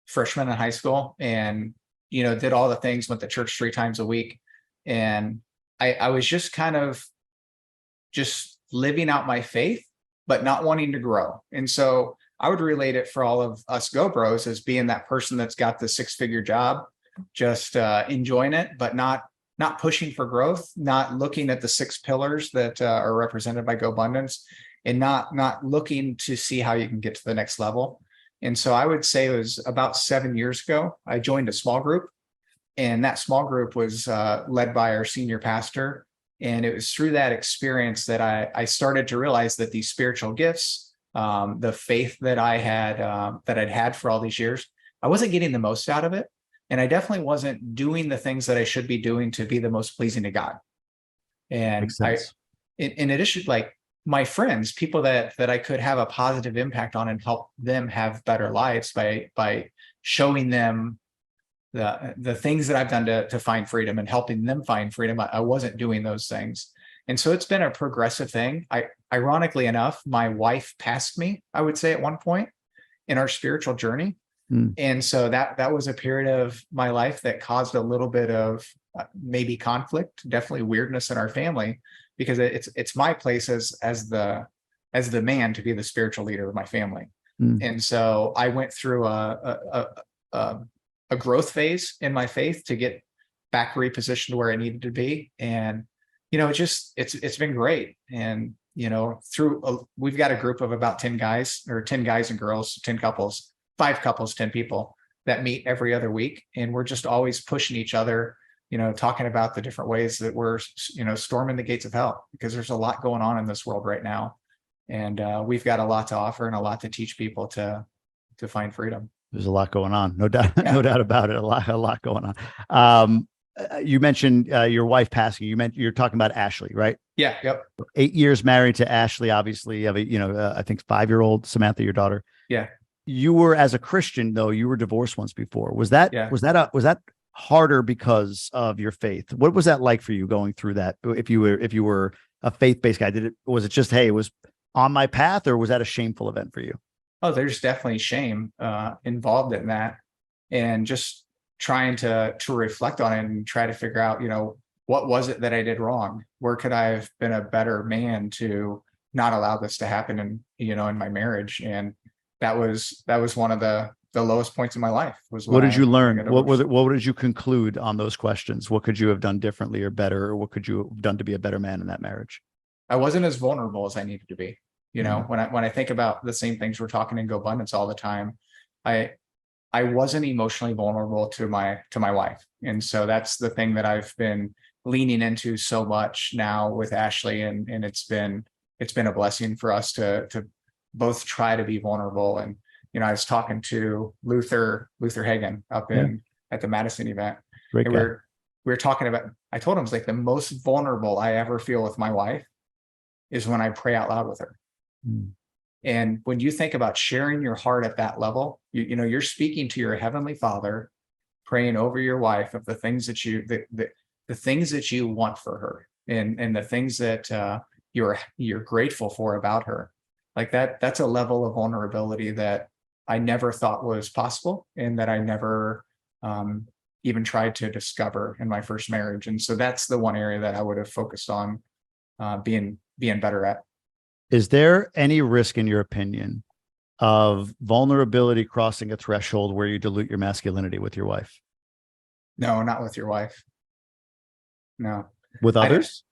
freshman in high school, and did all the things, went to church 3 times a week, and I was just kind of just living out my faith, but not wanting to grow. And so I would relate it for all of us Go Bros as being that person that's got the 6-figure job, just enjoying it, but not pushing for growth, not looking at the 6 pillars that are represented by Gobundance, and not looking to see how you can get to the next level. And so I would say it was about 7 years ago, I joined a small group, and that small group was led by our senior pastor. And it was through that experience that I started to realize that these spiritual gifts, the faith that I'd had for all these years, I wasn't getting the most out of it. And I definitely wasn't doing the things that I should be doing to be the most pleasing to God. And in addition, like my friends, people that I could have a positive impact on and help them have better lives by showing them the things that I've done to find freedom and helping them find freedom. I wasn't doing those things. And so it's been a progressive thing. Ironically enough, my wife passed me, I would say, at one point in our spiritual journey. Mm. And so that was a period of my life that caused a little bit of maybe conflict, definitely weirdness in our family, because it's my place as the man to be the spiritual leader of my family. Mm. And so I went through a growth phase in my faith to get back repositioned where I needed to be. And, it's been great. And, we've got a group of about 10 guys, or 10 guys and girls, 10 couples, 5 couples, 10 people that meet every other week. And we're just always pushing each other, talking about the different ways that we're, storming the gates of hell, because there's a lot going on in this world right now. And we've got a lot to offer and a lot to teach people to find freedom. There's a lot going on, no doubt, Yeah. no doubt about it. A lot going on. You mentioned your wife passing. You're talking about Ashley, right? Yeah. Yep. 8 years married to Ashley. Obviously, you have I think 5-year-old Samantha, your daughter. Yeah. You were, as a Christian, though, you were divorced once before. Was that harder because of your faith? What was that like for you going through that? If you were a faith-based guy, was it just, hey, it was on my path, or was that a shameful event for you? Oh, there's definitely shame involved in that, and just trying to reflect on it and try to figure out, what was it that I did wrong? Where could I have been a better man to not allow this to happen in my marriage? And that was one of the lowest points in my life. What did you learn? What did you conclude on those questions? What could you have done differently or better, or what could you have done to be a better man in that marriage? I wasn't as vulnerable as I needed to be. When I think about the same things we're talking in Gobundance all the time, I wasn't emotionally vulnerable to my wife. And so that's the thing that I've been leaning into so much now with Ashley. And it's been a blessing for us to both try to be vulnerable. And, I was talking to Luther Hagen up at the Madison event. Great and guy. we were talking about, I told him, it's like the most vulnerable I ever feel with my wife is when I pray out loud with her. Mm. And when you think about sharing your heart at that level, you're speaking to your heavenly Father, praying over your wife of the things that the things that you want for her, and the things that you're grateful for about her. Like that's a level of vulnerability that I never thought was possible, and that I never even tried to discover in my first marriage. And so that's the one area that I would have focused on being better at. Is there any risk, in your opinion, of vulnerability crossing a threshold where you dilute your masculinity with your wife? No, not with your wife. No. With others?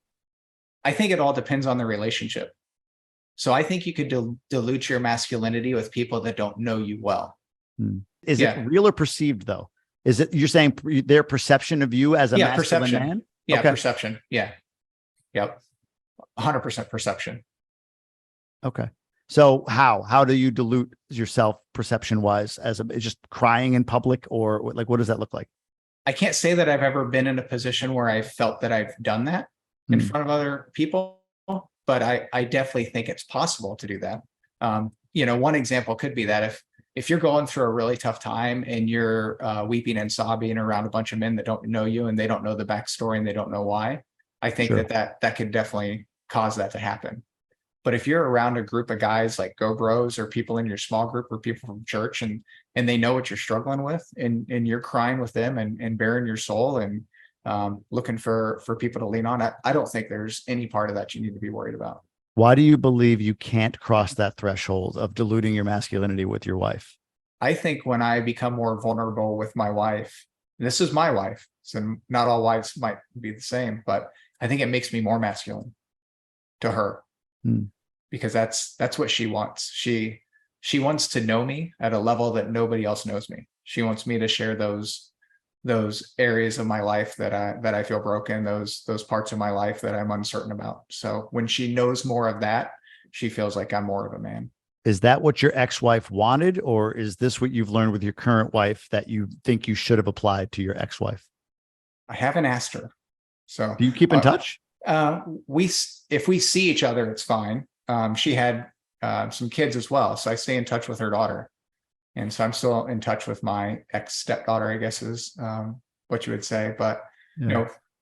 I think it all depends on the relationship. So I think you could dilute your masculinity with people that don't know you well. Is it real or perceived, though? Is it, you're saying their perception of you as a masculine man? Yeah, okay. Perception. Yeah. Yep. 100% perception. Okay. So how do you dilute yourself perception wise, as just crying in public, or like, what does that look like? I can't say that I've ever been in a position where I felt that I've done that in front of other people, but I definitely think it's possible to do that. One example could be that if you're going through a really tough time and you're weeping and sobbing around a bunch of men that don't know you, and they don't know the backstory and they don't know why, I think that could definitely cause that to happen. But if you're around a group of guys like Go Bros, or people in your small group, or people from church, and they know what you're struggling with, and you're crying with them and bearing your soul, and looking for people to lean on, I don't think there's any part of that you need to be worried about. Why do you believe you can't cross that threshold of diluting your masculinity with your wife? I think when I become more vulnerable with my wife, and this is my wife, so not all wives might be the same, but I think it makes me more masculine to her. Because that's what she wants. She wants to know me at a level that nobody else knows me. She wants me to share those areas of my life that I feel broken, those parts of my life that I'm uncertain about. So when she knows more of that, she feels like I'm more of a man. Is that what your ex-wife wanted, or is this what you've learned with your current wife that you think you should have applied to your ex-wife? I haven't asked her. So do you keep in touch? If we see each other, it's fine. She had some kids as well, so I stay in touch with her daughter, and so I'm still in touch with my ex stepdaughter, I guess is what you would say. But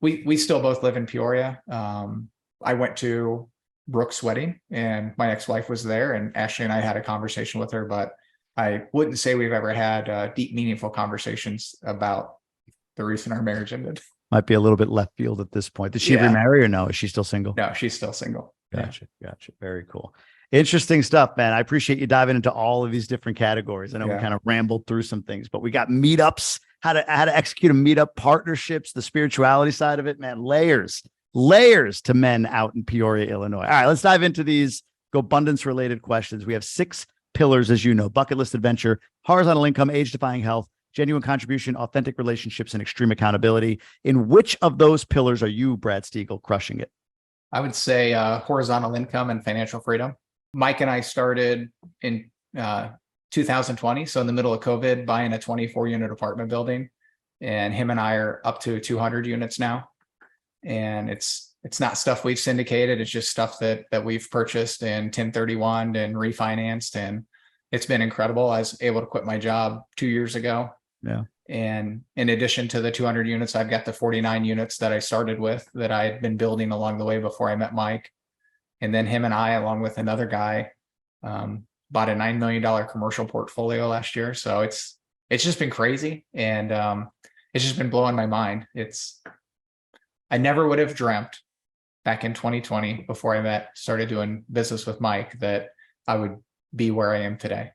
we still both live in Peoria. I went to Brooke's wedding, and my ex-wife was there, and Ashley and I had a conversation with her, but I wouldn't say we've ever had deep, meaningful conversations about the reason our marriage ended. Might be a little bit left field at this point. Did she Yeah. remarry or no? Is she still single? No, she's still single. Yeah. Gotcha. Gotcha. Very cool. Interesting stuff, man. I appreciate you diving into all of these different categories. I know we kind of rambled through some things, but we got meetups, how to execute a meetup, partnerships, the spirituality side of it, man. Layers to men out in Peoria, Illinois. All right, let's dive into these Gobundance related questions. We have 6 pillars, as you know: bucket list adventure, horizontal income, age defying health, genuine contribution, authentic relationships, and extreme accountability. In which of those pillars are you, Brad Stegall, crushing it? I would say horizontal income and financial freedom. Mike and I started in 2020, so in the middle of COVID, buying a 24-unit apartment building, and him and I are up to 200 units now. And it's not stuff we've syndicated; it's just stuff that we've purchased and 1031 and refinanced, and it's been incredible. I was able to quit my job 2 years ago. Yeah. And in addition to the 200 units, I've got the 49 units that I started with that I had been building along the way before I met Mike. And then him and I, along with another guy, bought a $9 million commercial portfolio last year. So it's just been crazy. And it's just been blowing my mind. I never would have dreamt back in 2020, before I started doing business with Mike, that I would be where I am today.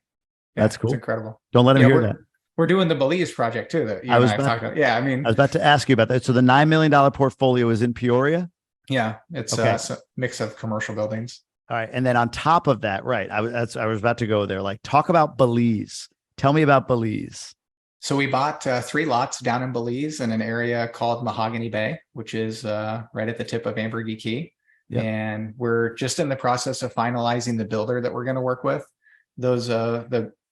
Yeah, that's cool. It's incredible. Don't let him hear that. We're doing the Belize project too that you and I have talked about. Yeah, I mean, I was about to ask you about that. So the $9 million portfolio is in Peoria? Yeah, it's a mix of commercial buildings. All right. And then on top of that, right, I was about to go there. Like, talk about Belize. Tell me about Belize. So we bought 3 lots down in Belize in an area called Mahogany Bay, which is right at the tip of Ambergris Key. Yep. And we're just in the process of finalizing the builder that we're going to work with.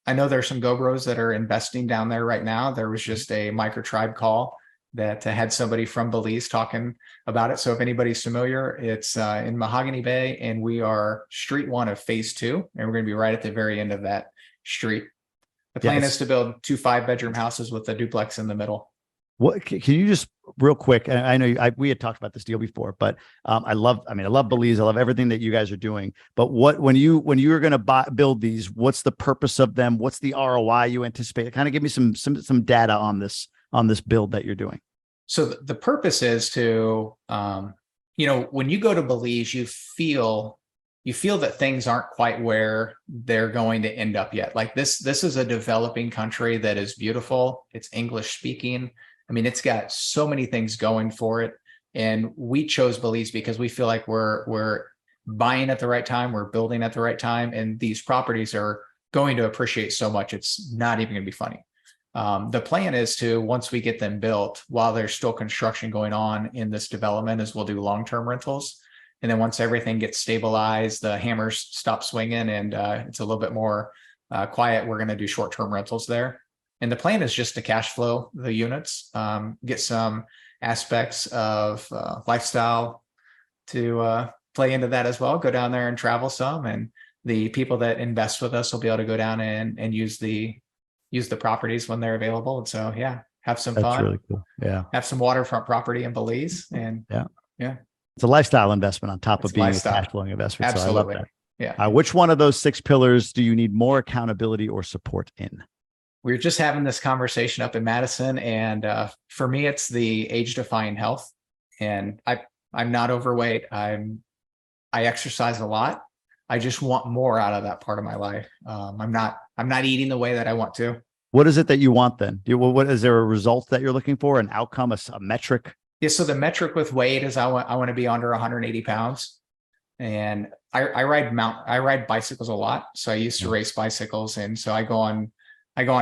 I know there's some GoBros that are investing down there right now. There was just a Microtribe call that had somebody from Belize talking about it. So if anybody's familiar, it's in Mahogany Bay, and we are street 1 of phase 2, and we're going to be right at the very end of that street. The plan is to build 2 5-bedroom houses with a duplex in the middle. What can you just real quick? And I know we had talked about this deal before, but I love Belize. I love everything that you guys are doing. But when you were going to build these, what's the purpose of them? What's the ROI you anticipate? Kind of give me some data on this build that you're doing. So the purpose is to, when you go to Belize, you feel that things aren't quite where they're going to end up yet. Like this is a developing country that is beautiful. It's English speaking. I mean, it's got so many things going for it. And we chose Belize because we feel like we're buying at the right time, we're building at the right time, and these properties are going to appreciate so much, it's not even going to be funny. The plan is to, once we get them built, while there's still construction going on in this development, is we'll do long-term rentals. And then once everything gets stabilized, the hammers stop swinging, and it's a little bit more quiet, we're going to do short-term rentals there. And the plan is just to cash flow the units, get some aspects of lifestyle to play into that as well, go down there and travel some. And the people that invest with us will be able to go down and use the properties when they're available. And so, yeah, have some fun. That's really cool. Yeah. Have some waterfront property in Belize. And yeah. It's a lifestyle investment on top of being a cash flowing investment. Absolutely. So I love that. Yeah. Which one of those 6 pillars do you need more accountability or support in? We were just having this conversation up in Madison, and for me, it's the age-defying health. And I'm not overweight. I exercise a lot. I just want more out of that part of my life. I'm not eating the way that I want to. What is it that you want then? What is there a result that you're looking for? An outcome, a metric? Yeah. So the metric with weight is I want to be under 180 pounds. And I ride bicycles a lot. So I used to race bicycles, and so I go on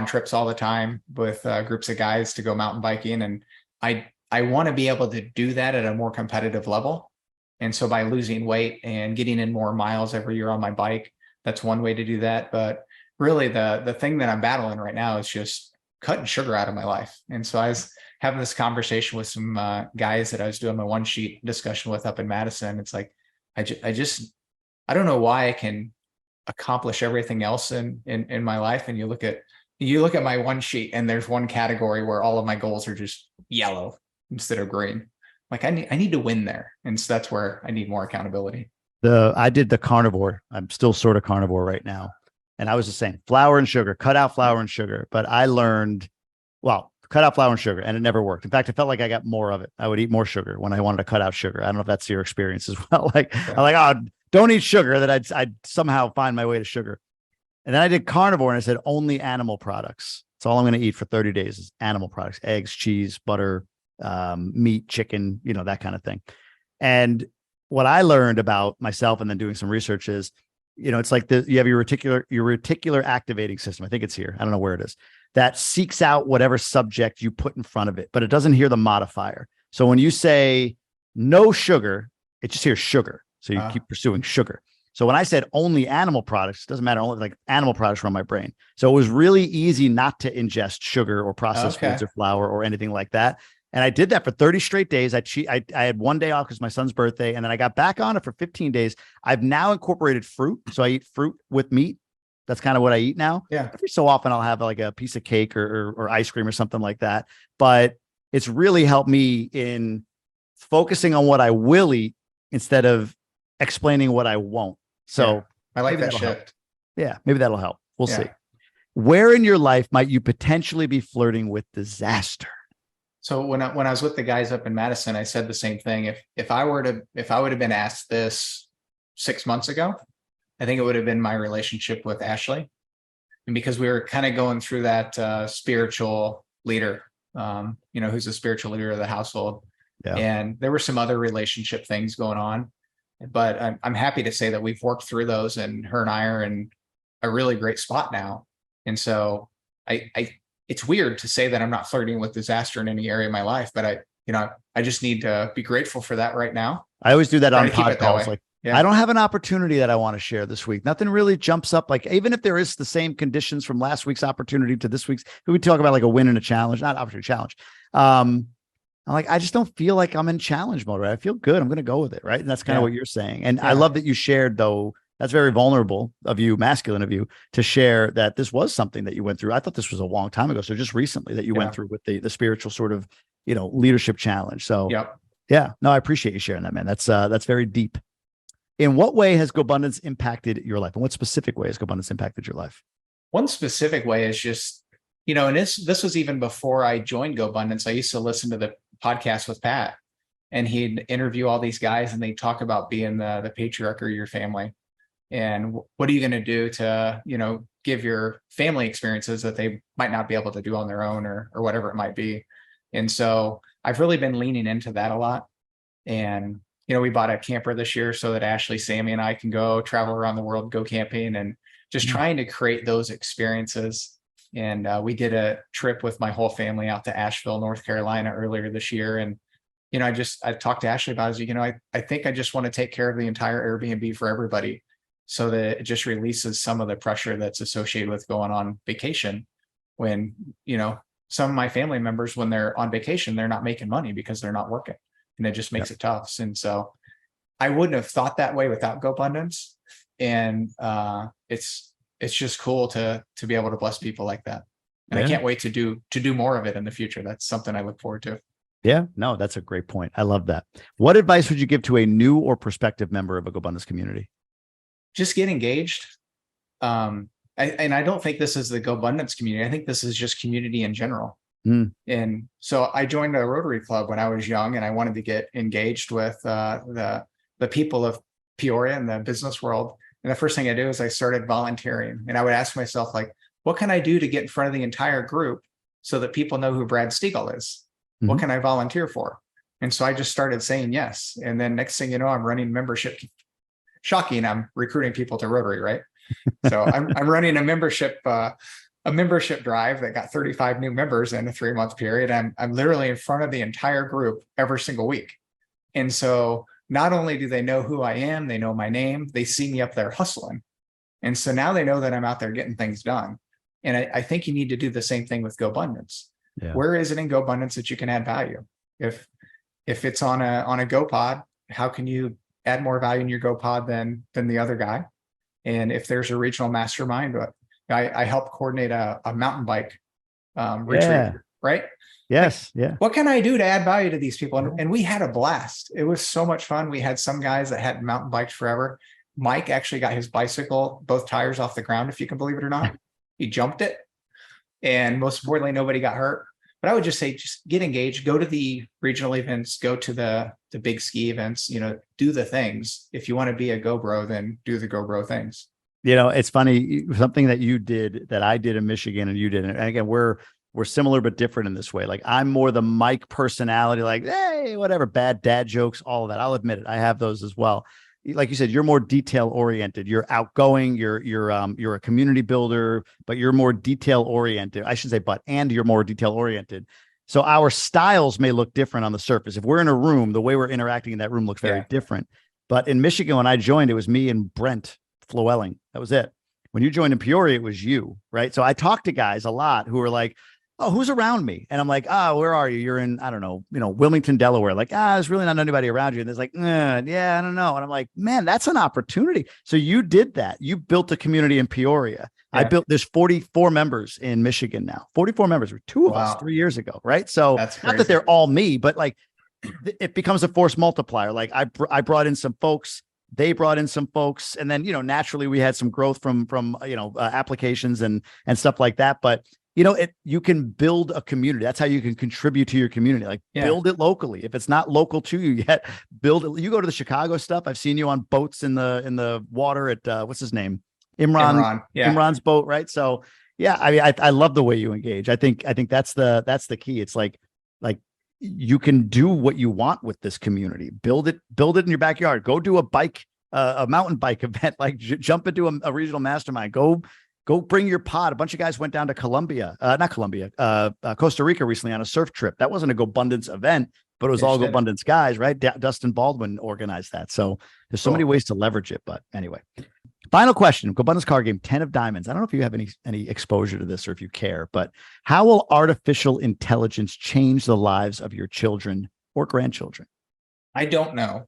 trips all the time with groups of guys to go mountain biking. And I want to be able to do that at a more competitive level. And so by losing weight and getting in more miles every year on my bike, that's one way to do that. But really the thing that I'm battling right now is just cutting sugar out of my life. And so I was having this conversation with some guys that I was doing my one sheet discussion with up in Madison. It's like, I don't know why I can accomplish everything else in my life. And you look at my one sheet, and there's one category where all of my goals are just yellow instead of green. Like I need to win there. And so that's where I need more accountability. I did the carnivore. I'm still sort of carnivore right now. And I was the same, flour and sugar, cut out flour and sugar. But I learned, well, cut out flour and sugar, and it never worked. In fact, it felt like I got more of it. I would eat more sugar when I wanted to cut out sugar. I don't know if that's your experience as well. Like, Yeah. I'm like, oh, don't eat sugar, that I'd somehow find my way to sugar. And then I did carnivore, and I said only animal products. That's all I'm going to eat for 30 days is animal products, eggs, cheese, butter, meat, chicken, that kind of thing. And what I learned about myself and then doing some research is, it's like you have your reticular activating system. I think it's here. I don't know where it is. That seeks out whatever subject you put in front of it, but it doesn't hear the modifier. So when you say no sugar, it just hears sugar. So you keep pursuing sugar. So when I said only animal products, it doesn't matter. Only like animal products run my brain. So it was really easy not to ingest sugar or processed foods or flour or anything like that. And I did that for 30 straight days. I had one day off because my son's birthday, and then I got back on it for 15 days. I've now incorporated fruit. So I eat fruit with meat. That's kind of what I eat now. Yeah. Every so often I'll have like a piece of cake or ice cream or something like that. But it's really helped me in focusing on what I will eat instead of explaining what I won't. So I like that shift. Help. Yeah, maybe that'll help. We'll see. Where in your life might you potentially be flirting with disaster? So when I was with the guys up in Madison, I said the same thing. If I would have been asked this 6 months ago, I think it would have been my relationship with Ashley, and because we were kind of going through that spiritual leader, who's the spiritual leader of the household, and there were some other relationship things going on, but I'm happy to say that we've worked through those, and her and I are in a really great spot now. And so it's weird to say that I'm not flirting with disaster in any area of my life, but I just need to be grateful for that right now. I always do that on pod calls. Like, yeah. I don't have an opportunity that I want to share this week. Nothing really jumps up. Like, even if there is the same conditions from last week's opportunity to this week's, we talk about like a win and a challenge, not opportunity, challenge. I'm like, I just don't feel like I'm in challenge mode, right? I feel good. I'm going to go with it. Right. And that's kind of what you're saying. And I love that you shared, though. That's very vulnerable of you, masculine of you, to share that this was something that you went through. I thought this was a long time ago. So just recently that you went through with the spiritual sort of, leadership challenge. So no, I appreciate you sharing that, man. That's very deep. In what way has Gobundance impacted your life? And what specific way has Gobundance impacted your life? One specific way is just, and this was even before I joined Gobundance. I used to listen to the podcast with Pat, and he'd interview all these guys, and they'd talk about being the patriarch of your family. And what are you going to do to, give your family experiences that they might not be able to do on their own or whatever it might be. And so I've really been leaning into that a lot. And, we bought a camper this year so that Ashley, Sammy, and I can go travel around the world, go camping, and just trying to create those experiences. And we did a trip with my whole family out to Asheville, North Carolina earlier this year. And, I talked to Ashley about it. I think I just want to take care of the entire Airbnb for everybody, so that it just releases some of the pressure that's associated with going on vacation when, some of my family members, when they're on vacation, they're not making money because they're not working, and it just makes it tough. And so I wouldn't have thought that way without GoBundance. And it's just cool to be able to bless people like that. And I can't wait to do more of it in the future. That's something I look forward to. Yeah, no, that's a great point. I love that. What advice would you give to a new or prospective member of a GoBundance community? Just get engaged. I don't think this is the GoBundance community. I think this is just community in general. And so I joined a Rotary Club when I was young, and I wanted to get engaged with the people of Peoria and the business world. And the first thing I do is I started volunteering, and I would ask myself, like, what can I do to get in front of the entire group so that people know who Brad Stegall is? What can I volunteer for? And so I just started saying yes. And then next thing you know, I'm running membership. Shocking, I'm recruiting people to Rotary, right? So I'm running a membership drive that got 35 new members in a 3-month period. I'm literally in front of the entire group every single week. And so not only do they know who I am, they know my name, they see me up there hustling. And so now they know that I'm out there getting things done. And I think you need to do the same thing with GoBundance. Where is it in GoBundance that you can add value? If it's on a GoPod, how can you add more value in your GoPod than the other guy? And if there's a regional mastermind, I help coordinate a mountain bike retreat, right? Yes. What can I do to add value to these people? And we had a blast. It was so much fun. We had some guys that had mountain biked forever. Mike actually got his bicycle, both tires off the ground, if you can believe it or not. He jumped it. And most importantly, nobody got hurt. But I would just say, just get engaged, go to the regional events, go to the big ski events, do the things. If you want to be a GoBro, then do the GoBro things. It's funny, something that you did that I did in Michigan and you did. And again, we're similar, but different in this way. Like I'm more the Mike personality, like, hey, whatever, bad dad jokes, all of that. I'll admit it. I have those as well. Like you said, you're more detail oriented. You're outgoing. You're a community builder, but you're more detail oriented. I should say, and you're more detail oriented. So our styles may look different on the surface. If we're in a room, the way we're interacting in that room looks very different. But in Michigan, when I joined, it was me and Brent Flowelling. That was it. When you joined in Peoria, it was you, right? So I talked to guys a lot who were like, oh, who's around me? And I'm like, where are you? You're in, I don't know, Wilmington, Delaware. Like, there's really not anybody around you. And there's like, yeah, I don't know. And I'm like, man, that's an opportunity. So you did that. You built a community in Peoria. Yeah. There's 44 members in Michigan now. 44 members were two of us 3 years ago. Right. So that's not that they're all me, but like it becomes a force multiplier. Like I brought in some folks, they brought in some folks, and then, naturally we had some growth from applications and stuff like that. But you can build a community. That's how you can contribute to your community. Like build it locally. If it's not local to you yet, build it. You go to the Chicago stuff. I've seen you on boats in the water at what's his name? Imran. Yeah. Imran's boat. Right. So yeah, I mean, I love the way you engage. I think that's the key. It's like you can do what you want with this community. Build it in your backyard. Go do a mountain bike event, like jump into a regional mastermind. Go bring your pod. A bunch of guys went down to Costa Rica recently on a surf trip. That wasn't a Gobundance event, but it was all Gobundance guys, right? Dustin Baldwin organized that. So there's so many ways to leverage it. But anyway, final question, Gobundance card game, 10 of diamonds. I don't know if you have any exposure to this or if you care, but how will artificial intelligence change the lives of your children or grandchildren? I don't know.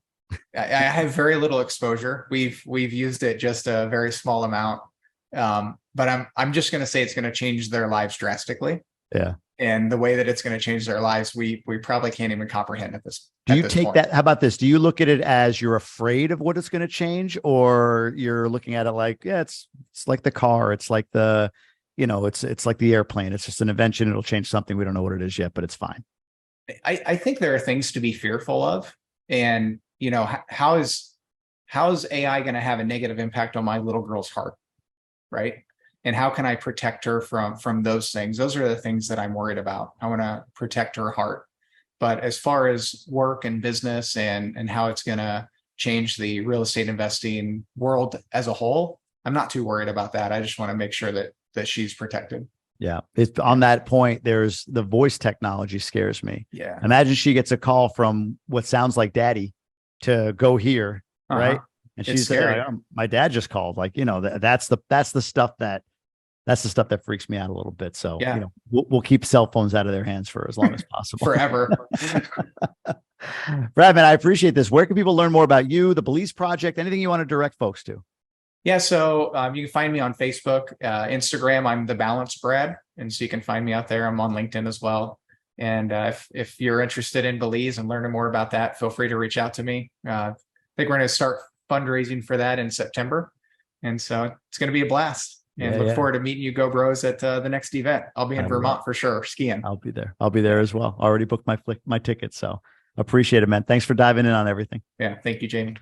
I have very little exposure. We've used it just a very small amount. But I'm just going to say it's going to change their lives drastically. Yeah. And the way that it's going to change their lives, we probably can't even comprehend at this. Do you take that? How about this? Do you look at it as you're afraid of what it's going to change, or you're looking at it like, yeah, it's like the car. It's like it's like the airplane. It's just an invention. It'll change something. We don't know what it is yet, but it's fine. I think there are things to be fearful of. And, how is AI going to have a negative impact on my little girl's heart? Right. And how can I protect her from those things? Those are the things that I'm worried about. I want to protect her heart. But as far as work and business and how it's going to change the real estate investing world as a whole, I'm not too worried about that. I just want to make sure that she's protected. Yeah. It's on that point. There's the voice technology scares me. Yeah. Imagine she gets a call from what sounds like daddy to go here. Right. And she's like, my dad just called. Like, that's the stuff that freaks me out a little bit. So, we'll keep cell phones out of their hands for as long as possible. Forever. Brad, man, I appreciate this. Where can people learn more about you, the Belize Project, anything you want to direct folks to? Yeah. So you can find me on Facebook, Instagram. I'm the Balanced Brad. And so you can find me out there. I'm on LinkedIn as well. And if you're interested in Belize and learning more about that, feel free to reach out to me. I think we're going to start fundraising for that in September. And so it's going to be a blast. And look forward to meeting you GoBros at the next event. I'll be in Vermont for sure, skiing. I'll be there as well. Already booked my ticket. So appreciate it, man. Thanks for diving in on everything. Yeah. Thank you, Jamie.